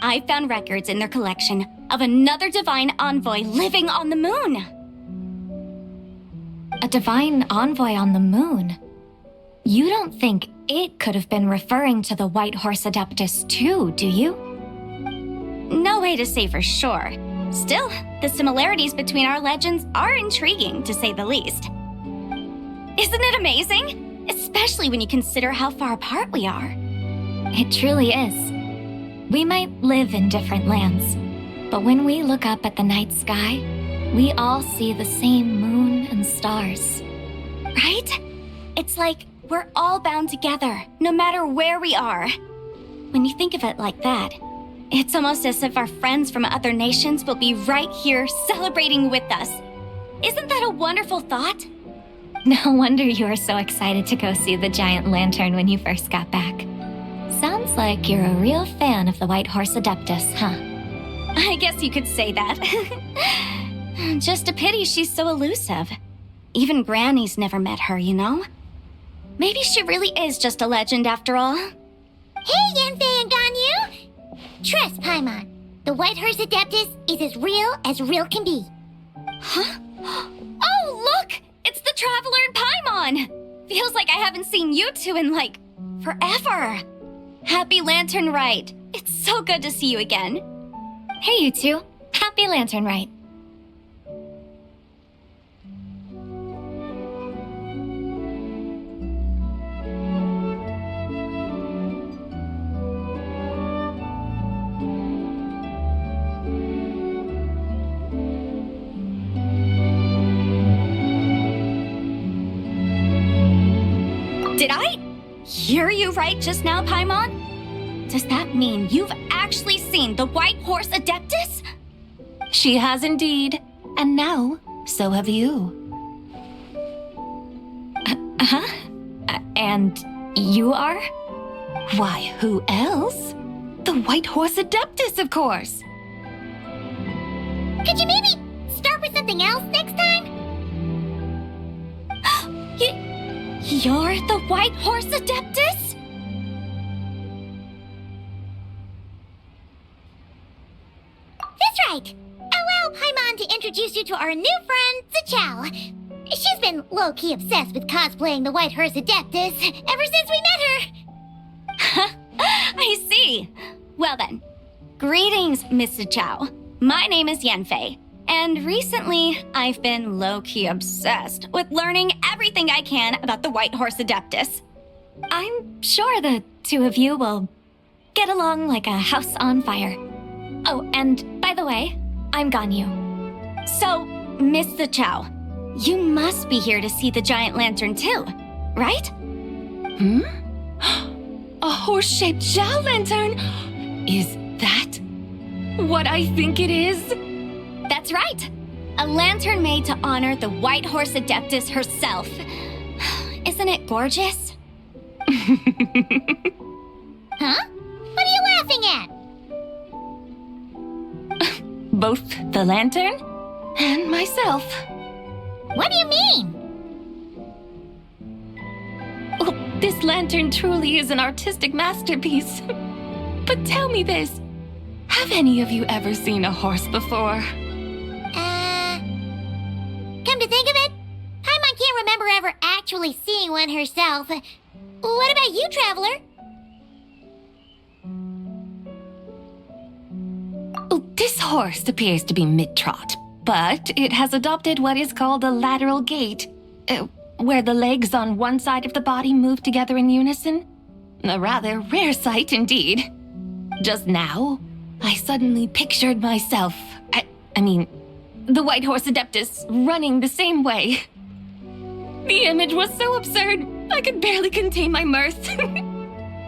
I found records in their collection of another divine envoy living on the moon. A divine envoy on the moon? You don't think it could have been referring to the White Horse Adeptus too, do you? No way to say for sure. Still, the similarities between our legends are intriguing, to say the least. Isn't it amazing? Especially when you consider how far apart we are. It truly is. We might live in different lands, but when we look up at the night sky, we all see the same moon and stars. Right? It's like we're all bound together, no matter where we are. When you think of it like that, it's almost as if our friends from other nations will be right here celebrating with us. Isn't that a wonderful thought? No wonder you were so excited to go see the giant lantern when you first got back. Sounds like you're a real fan of the White Horse Adeptus, huh? I guess you could say that. Just a pity she's so elusive. Even Granny's never met her, you know? Maybe she really is just a legend after all. Hey, Yanfei and Ganyu! Trust, Paimon. The White Horse Adeptus is as real can be. Huh? Oh, look! It's the Traveler and Paimon! Feels like I haven't seen you two in, forever. Happy Lantern Rite. It's so good to see you again. Hey, you two. Happy Lantern Rite. Did I hear you right just now, Paimon? Does that mean you've actually seen the White Horse Adeptus? She has indeed. And now, so have you. And you are? Why, who else? The White Horse Adeptus, of course. Could you maybe start with something else next time? You're the White Horse Adeptus? That's right. Allow Paimon to introduce you to our new friend, Zichao. She's been low-key obsessed with cosplaying the White Horse Adeptus ever since we met her. I see. Well then, greetings, Miss Zichao. My name is Yanfei. And recently, I've been low-key obsessed with learning everything I can about the White Horse Adeptus. I'm sure the two of you will get along like a house on fire. Oh, and by the way, I'm Ganyu. So, Miss Zichao, you must be here to see the giant lantern too, right? A horse-shaped Zhao lantern? Is that what I think it is? That's right. A lantern made to honor the White Horse Adeptus herself. Isn't it gorgeous? Huh? What are you laughing at? Both the lantern and myself. What do you mean? Oh, this lantern truly is an artistic masterpiece. But tell me this. Have any of you ever seen a horse before? Come to think of it, Paimon can't remember ever actually seeing one herself. What about you, Traveler? Oh, this horse appears to be mid-trot, but it has adopted what is called a lateral gait, where the legs on one side of the body move together in unison. A rather rare sight indeed. Just now, I suddenly pictured myself, I mean, the White Horse Adeptus running the same way. The image was so absurd, I could barely contain my mirth.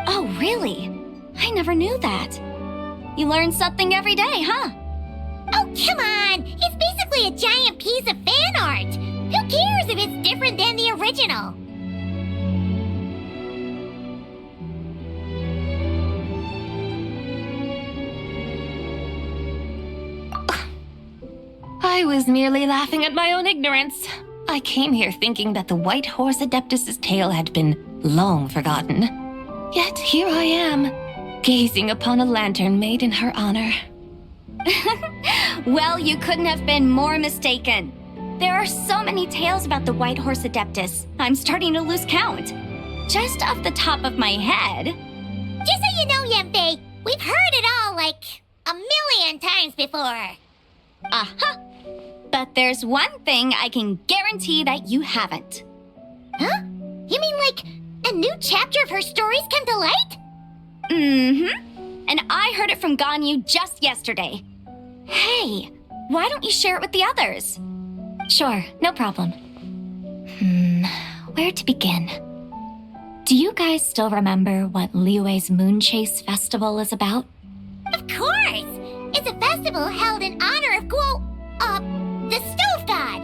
Oh, really? I never knew that. You learn something every day, huh? Oh, come on! It's basically a giant piece of fan art! Who cares if it's different than the original? I was merely laughing at my own ignorance. I came here thinking that the White Horse Adeptus's tale had been long forgotten. Yet here I am, gazing upon a lantern made in her honor. Well, you couldn't have been more mistaken. There are so many tales about the White Horse Adeptus, I'm starting to lose count. Just off the top of my head... Just so you know, Yemfei, we've heard it all like a million times before. Aha! But there's one thing I can guarantee that you haven't. Huh? You mean like a new chapter of her stories come to light? Mm-hmm. And I heard it from Ganyu just yesterday. Hey, why don't you share it with the others? Sure, no problem. Where to begin? Do you guys still remember what Liyue's Moon Chase Festival is about? Of course! It's a festival held in honor of the Stove God!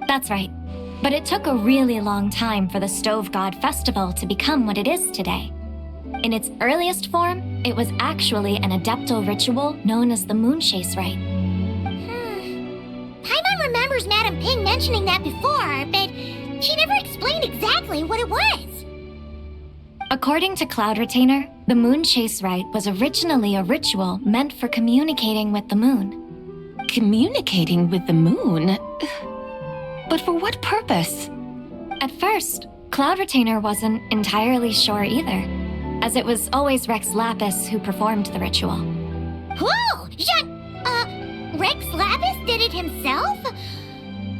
That's right. But it took a really long time for the Stove God Festival to become what it is today. In its earliest form, it was actually an adeptal ritual known as the Moon Chase Rite. Paimon remembers Madame Ping mentioning that before, but she never explained exactly what it was. According to Cloud Retainer, the Moon Chase Rite was originally a ritual meant for communicating with the moon. Communicating with the moon? But for what purpose? At first, Cloud Retainer wasn't entirely sure either, as it was always Rex Lapis who performed the ritual. Whoa! Rex Lapis did it himself?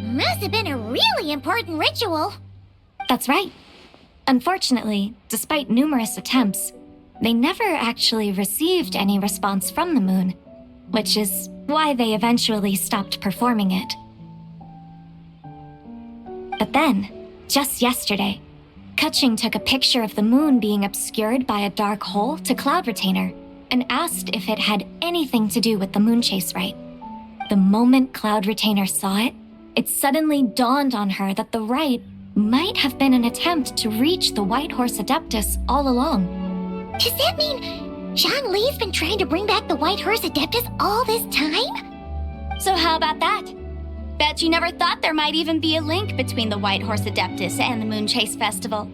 Must have been a really important ritual. That's right. Unfortunately, despite numerous attempts, they never actually received any response from the moon, which is why they eventually stopped performing it. But then, just yesterday, Kutching took a picture of the moon being obscured by a dark hole to Cloud Retainer and asked if it had anything to do with the Moon Chase Rite. The moment Cloud Retainer saw it, it suddenly dawned on her that the rite might have been an attempt to reach the White Horse Adeptus all along. Does that mean Zhang Li's been trying to bring back the White Horse Adeptus all this time? So how about that? Bet you never thought there might even be a link between the White Horse Adeptus and the Moon Chase Festival.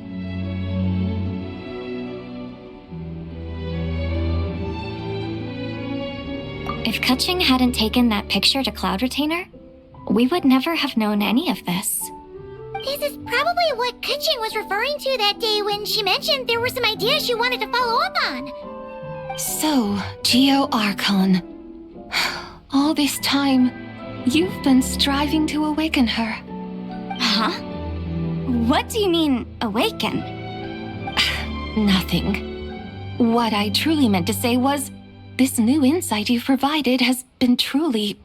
If Kutching hadn't taken that picture to Cloud Retainer, we would never have known any of this. This is probably what Kutching was referring to that day when she mentioned there were some ideas she wanted to follow up on. So, Geo Archon. All this time, you've been striving to awaken her. Huh? What do you mean, awaken? Nothing. What I truly meant to say was, this new insight you've provided has been truly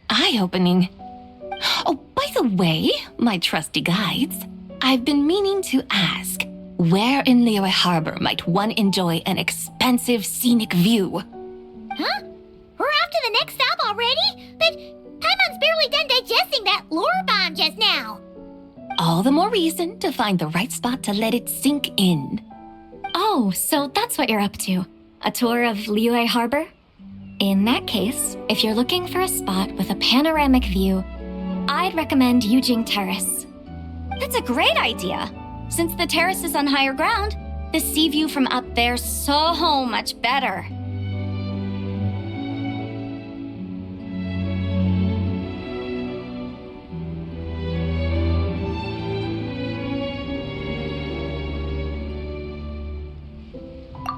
eye-opening. Oh, by the way, my trusty guides, I've been meaning to ask, where in Liyue Harbor might one enjoy an expensive scenic view? Huh? We're off to the next stop already? But Paimon's barely done digesting that lore bomb just now. All the more reason to find the right spot to let it sink in. Oh, so that's what you're up to. A tour of Liyue Harbor? In that case, if you're looking for a spot with a panoramic view, I'd recommend Yujing Terrace. That's a great idea! Since the terrace is on higher ground, the sea view from up there's so much better.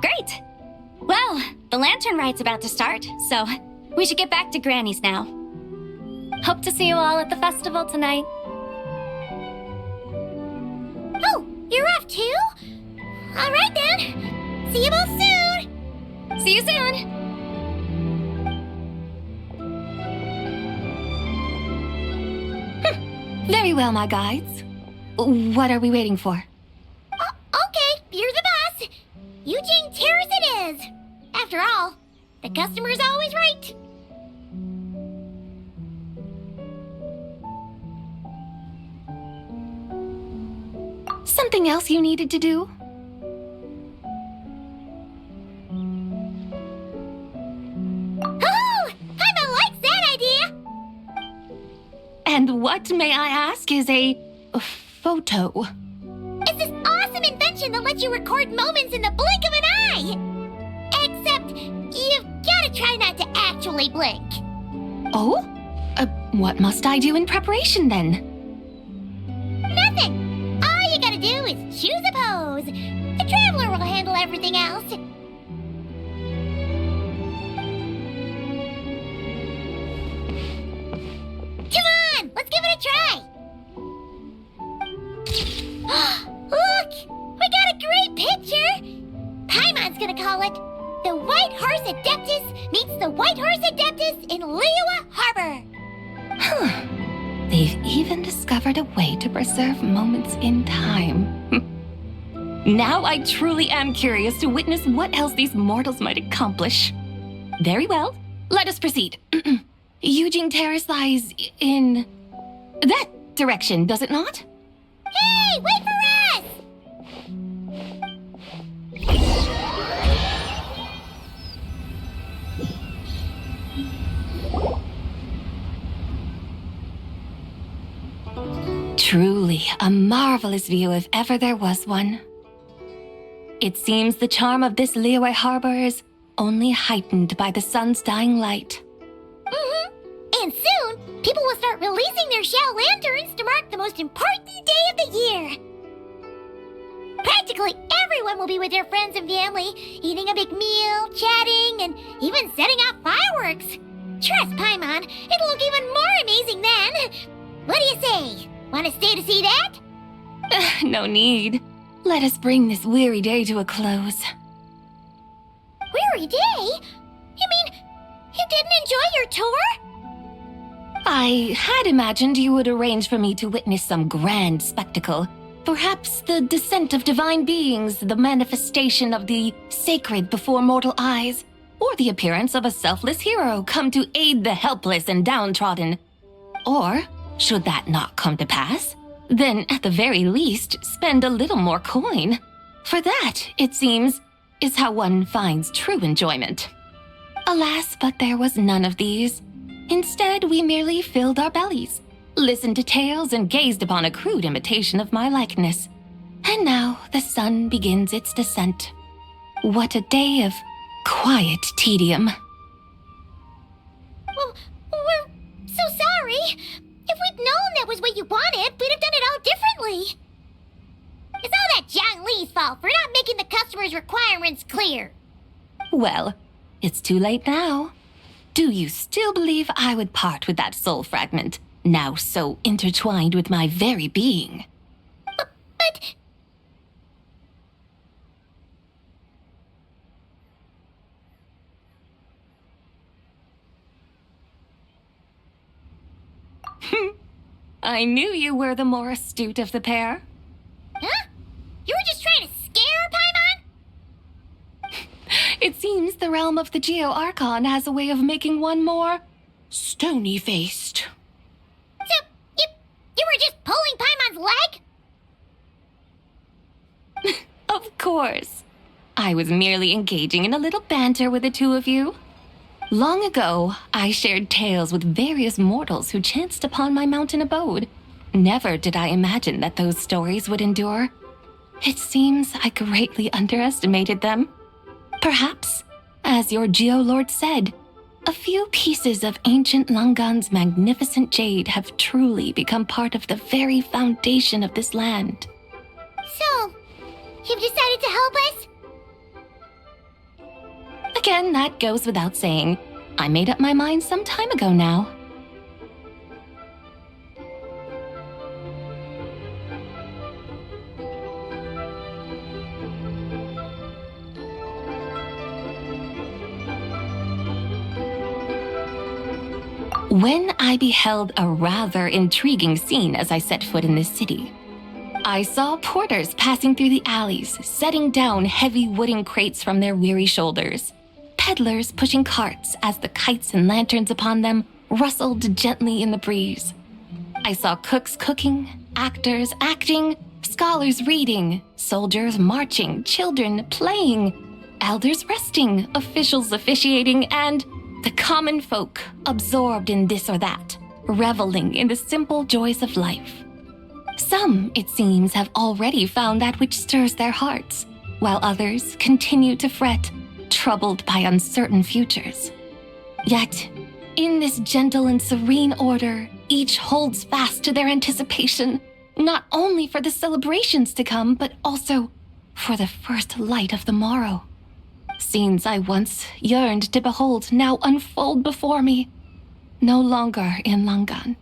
Great! Well, the Lanternlit's about to start, so we should get back to Granny's now. Hope to see you all at the festival tonight. Oh, you're off too? All right then. See you both soon. See you soon! Very well, my guides. What are we waiting for? Okay, you're the boss. Eugene Terrace it is. After all, the customer's always right. Something else you needed to do? Oh, Paimon likes that idea. And what, may I ask, is a photo? It's this awesome invention that lets you record moments in the blink of an eye. Except, you've gotta try not to actually blink. Oh? What must I do in preparation then? Nothing. All you gotta do is choose a pose. The Traveler will handle everything else. Come on, let's give it a try. Look, we got a great picture. Paimon's gonna call it The White Horse Adeptus Meets the White Horse Adeptus in Liyue Harbor. Huh. They've even discovered a way to preserve moments in time. Now I truly am curious to witness what else these mortals might accomplish. Very well, let us proceed. Eugene Terrace lies in that direction, does it not? Hey, wait for us! Truly a marvelous view if ever there was one. It seems the charm of this Liyue Harbor is only heightened by the sun's dying light. And soon, people will start releasing their shell lanterns to mark the most important day of the year. Practically everyone will be with their friends and family, eating a big meal, chatting, and even setting off fireworks. Trust Paimon, it'll look even more amazing then. What do you say? Want to stay to see that? No need. Let us bring this weary day to a close. Weary day? You mean you didn't enjoy your tour? I had imagined you would arrange for me to witness some grand spectacle. Perhaps the descent of divine beings, the manifestation of the sacred before mortal eyes, or the appearance of a selfless hero come to aid the helpless and downtrodden. Or, should that not come to pass, then at the very least spend a little more coin. For that, it seems, is how one finds true enjoyment. Alas, but there was none of these. Instead, we merely filled our bellies, listened to tales, and gazed upon a crude imitation of my likeness. And now the sun begins its descent. What a day of quiet tedium. Well, we're so sorry. If we'd known that was what you wanted, we'd have done it all differently. It's all that Zhang Li's fault for not making the customer's requirements clear. Well, it's too late now. Do you still believe I would part with that soul fragment, now so intertwined with my very being? But... I knew you were the more astute of the pair. Huh? You were just trying to scare Paimon? It seems the realm of the Geo-Archon has a way of making one more stony-faced. So, you were just pulling Paimon's Paimon's leg? Of course. I was merely engaging in a little banter with the two of you. Long ago, I shared tales with various mortals who chanced upon my mountain abode. Never did I imagine that those stories would endure. It seems I greatly underestimated them. Perhaps, as your Geolord said, a few pieces of ancient Langan's magnificent jade have truly become part of the very foundation of this land. So, you've decided to help us? Again, that goes without saying. I made up my mind some time ago now. When I beheld a rather intriguing scene as I set foot in this city, I saw porters passing through the alleys, setting down heavy wooden crates from their weary shoulders. Peddlers pushing carts as the kites and lanterns upon them rustled gently in the breeze. I saw cooks cooking, actors acting, scholars reading, soldiers marching, children playing, elders resting, officials officiating, and the common folk absorbed in this or that, reveling in the simple joys of life. Some, it seems, have already found that which stirs their hearts, while others continue to fret, troubled by uncertain futures. Yet, in this gentle and serene order, each holds fast to their anticipation, not only for the celebrations to come, but also for the first light of the morrow. Scenes I once yearned to behold now unfold before me, no longer in Langan,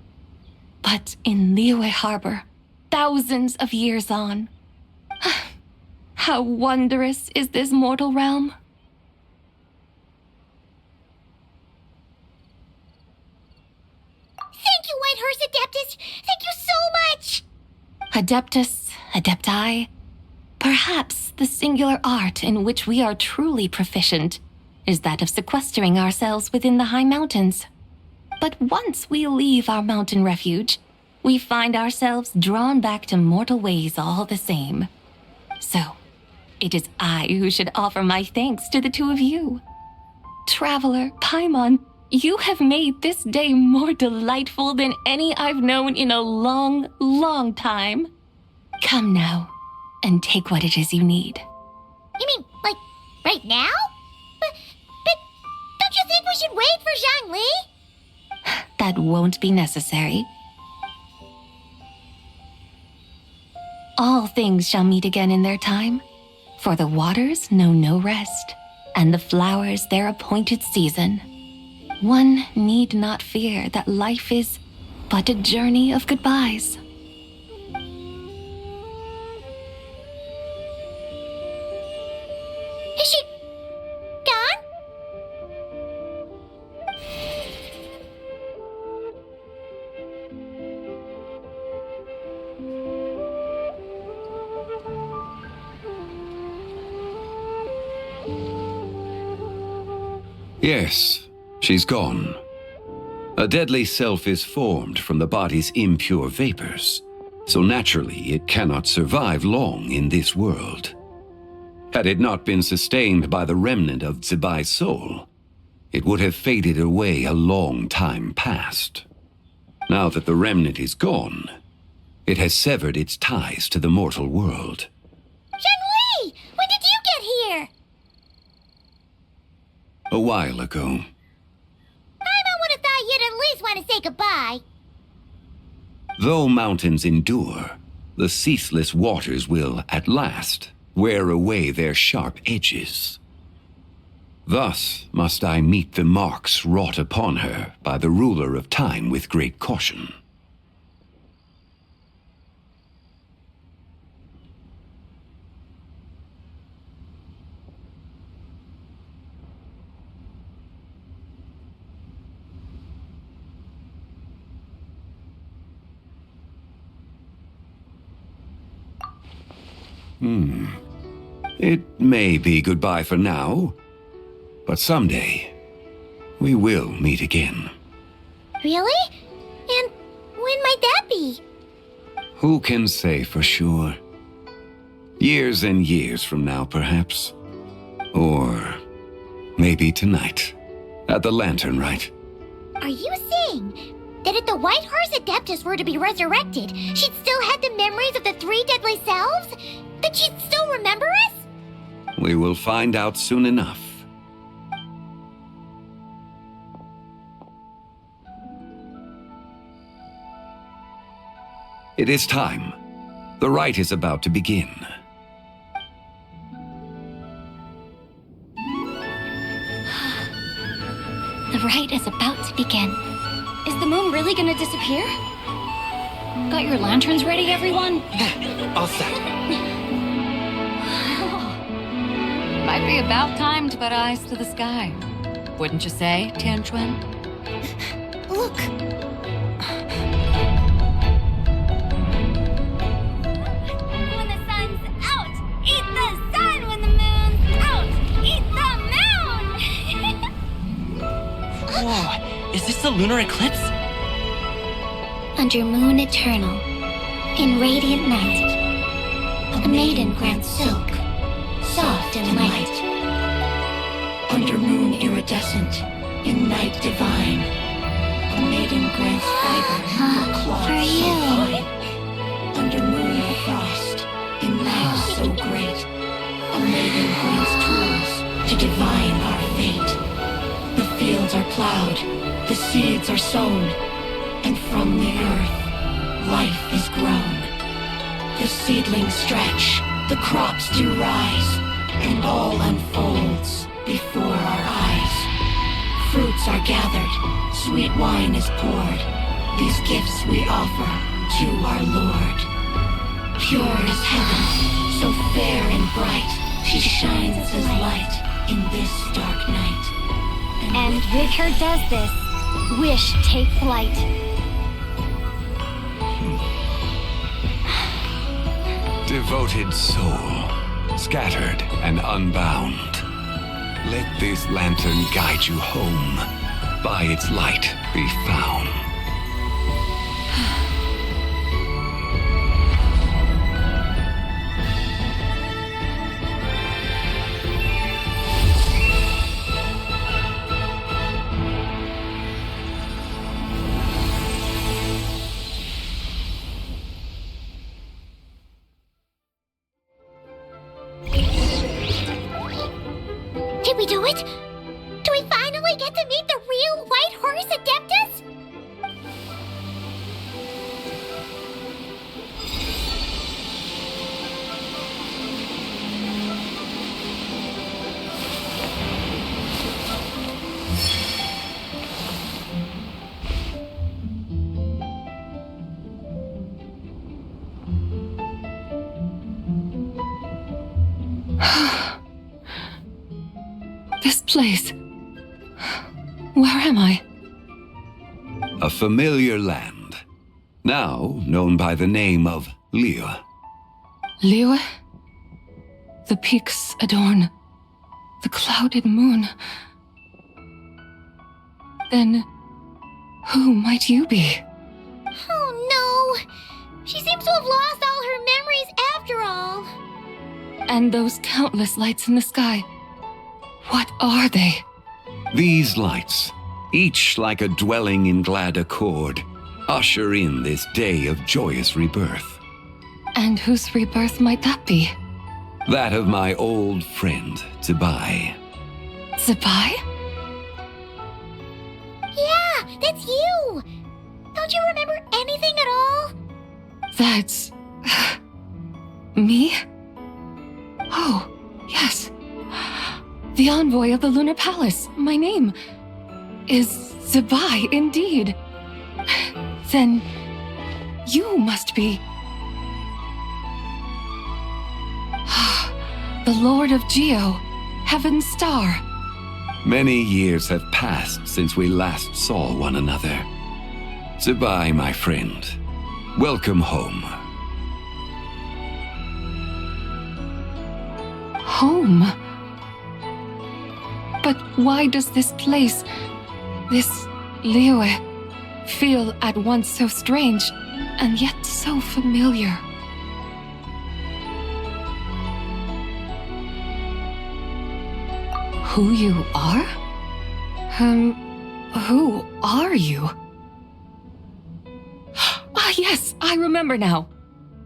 but in Liyue Harbor, thousands of years on. How wondrous is this mortal realm! Thank you, Whitehurst Adeptus! Thank you so much! Adeptus, Adepti, perhaps the singular art in which we are truly proficient is that of sequestering ourselves within the high mountains. But once we leave our mountain refuge, we find ourselves drawn back to mortal ways all the same. So, it is I who should offer my thanks to the two of you. Traveler, Paimon, you have made this day more delightful than any I've known in a long, long time. Come now, and take what it is you need. You mean, like, right now? But don't you think we should wait for Zhangli? That won't be necessary. All things shall meet again in their time, for the waters know no rest, and the flowers their appointed season. One need not fear that life is but a journey of goodbyes. Is she gone? Yes, she's gone. A deadly self is formed from the body's impure vapors, so naturally it cannot survive long in this world. Had it not been sustained by the remnant of Zibai's soul, it would have faded away a long time past. Now that the remnant is gone, it has severed its ties to the mortal world. Zhangli! When did you get here? A while ago. I would have thought you'd at least want to say goodbye. Though mountains endure, the ceaseless waters will, at last, wear away their sharp edges. Thus must I meet the marks wrought upon her by the ruler of time with great caution. It may be goodbye for now, but someday we will meet again. Really? And when might that be? Who can say for sure? Years and years from now, perhaps. Or maybe tonight, at the Lanternlit. Are you saying that if the White Horse Adeptus were to be resurrected, she'd still have the memories of the three deadly selves? That she'd still remember us? We will find out soon enough. It is time. The rite is about to begin. The rite is about to begin. Is the moon really gonna disappear? Got your lanterns ready, everyone? All set. Might be about time to put eyes to the sky. Wouldn't you say, Tianchuan? Look. When the sun's out, eat the sun. When the moon's out, eat the moon. Whoa, is this the lunar eclipse? Under moon eternal, in radiant night, a maiden grants silk, soft and light. Under moon iridescent, in night divine, a maiden grants fiber for cloth For so you. fine. Under moon of frost, in night so great, a maiden grants tools to divine our fate. The fields are plowed, the seeds are sown, and from the earth, life is grown. The seedlings stretch, the crops do rise, and all unfolds before our eyes. Fruits are gathered, sweet wine is poured. These gifts we offer to our Lord. Pure as heaven, so fair and bright, she shines as light in this dark night. And with her does this, wish take flight. Devoted soul, scattered and unbound. Let this lantern guide you home. By its light be found. Did we do it? Do we finally get to meet the real White Horse Adeptus? This place. Where am I? A familiar land, now known by the name of Liyue. Liyue? The peaks adorn the clouded moon. Then, who might you be? Oh no! She seems to have lost all her memories after all. And those countless lights in the sky. What are they? These lights, each like a dwelling in glad accord, usher in this day of joyous rebirth. And whose rebirth might that be? That of my old friend, Zibai. Zibai? Yeah, that's you! Don't you remember anything at all? That's... me? Oh, yes. The envoy of the Lunar Palace. My name is Zibai, indeed. Then you must be... the Lord of Geo, Heaven's Star. Many years have passed since we last saw one another. Zibai, my friend, welcome home. Home? But why does this place, this Liyue, feel at once so strange and yet so familiar. Who you are? Who are you? Ah, yes, I remember now.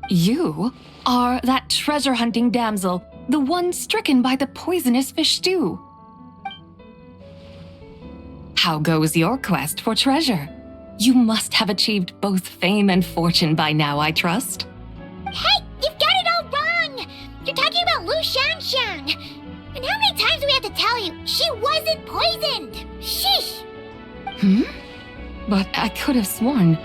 You are that treasure-hunting damsel, the one stricken by the poisonous fish stew. How goes your quest for treasure? You must have achieved both fame and fortune by now, I trust. Hey, you've got it all wrong! You're talking about Lu Xiangxiang. And how many times do we have to tell you? She wasn't poisoned! Sheesh! But I could have sworn...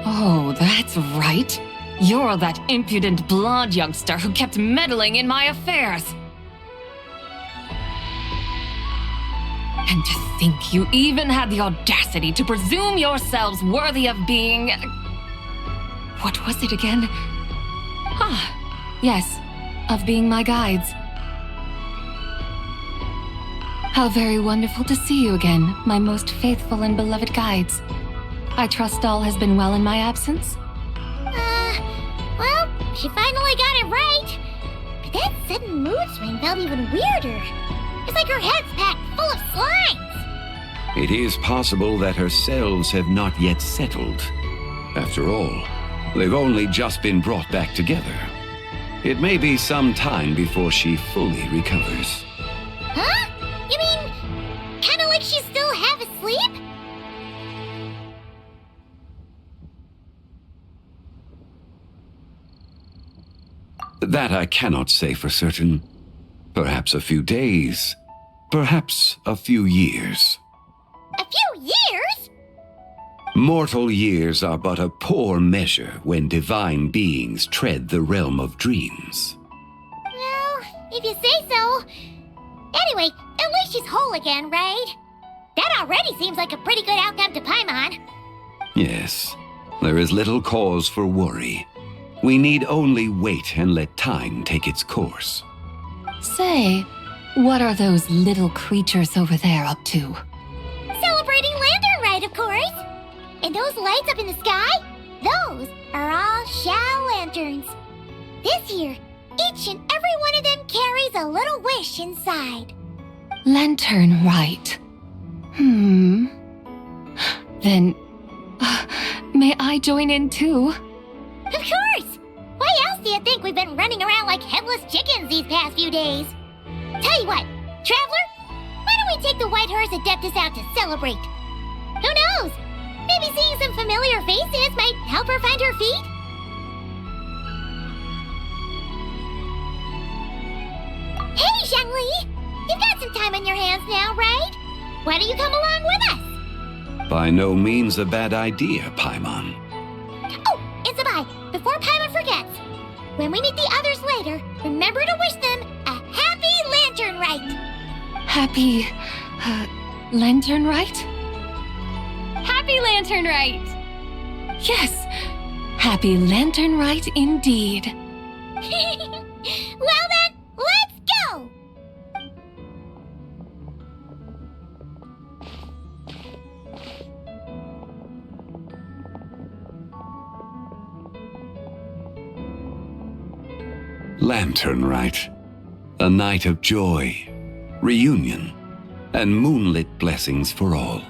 Oh, that's right. You're that impudent blonde youngster who kept meddling in my affairs. And to think you even had the audacity to presume yourselves worthy of being... What was it again? Ah, yes, of being my guides. How very wonderful to see you again, my most faithful and beloved guides. I trust all has been well in my absence? Well, she finally got it right. But that sudden mood swing felt even weirder. It's like her head's packed full of slimes. It is possible that her cells have not yet settled. After all, they've only just been brought back together. It may be some time before she fully recovers. Huh? You mean, kinda like she's still half asleep? That I cannot say for certain. Perhaps a few days, perhaps a few years. A few years? Mortal years are but a poor measure when divine beings tread the realm of dreams. Well, if you say so. Anyway, at least she's whole again, right? That already seems like a pretty good outcome to Paimon. Yes, there is little cause for worry. We need only wait and let time take its course. Say, what are those little creatures over there up to? Celebrating Lanternlit, of course. And those lights up in the sky? Those are all Xiao lanterns. This year, each and every one of them carries a little wish inside. Lanternlit. Then, may I join in too? Of course! Why else do you think we've been running around like headless chickens these past few days? Tell you what, Traveler, why don't we take the White Horse Adeptus out to celebrate? Who knows? Maybe seeing some familiar faces might help her find her feet? Hey, Xiangli! You've got some time on your hands now, right? Why don't you come along with us? By no means a bad idea, Paimon. Oh, and Sabai, before Paimon forgets, when we meet the others later, remember to wish them a happy Lanternlit. Happy... Lanternlit? Happy Lanternlit! Yes, happy Lanternlit indeed. Well then, let's go! Lanternlit. A night of joy, reunion, and moonlit blessings for all.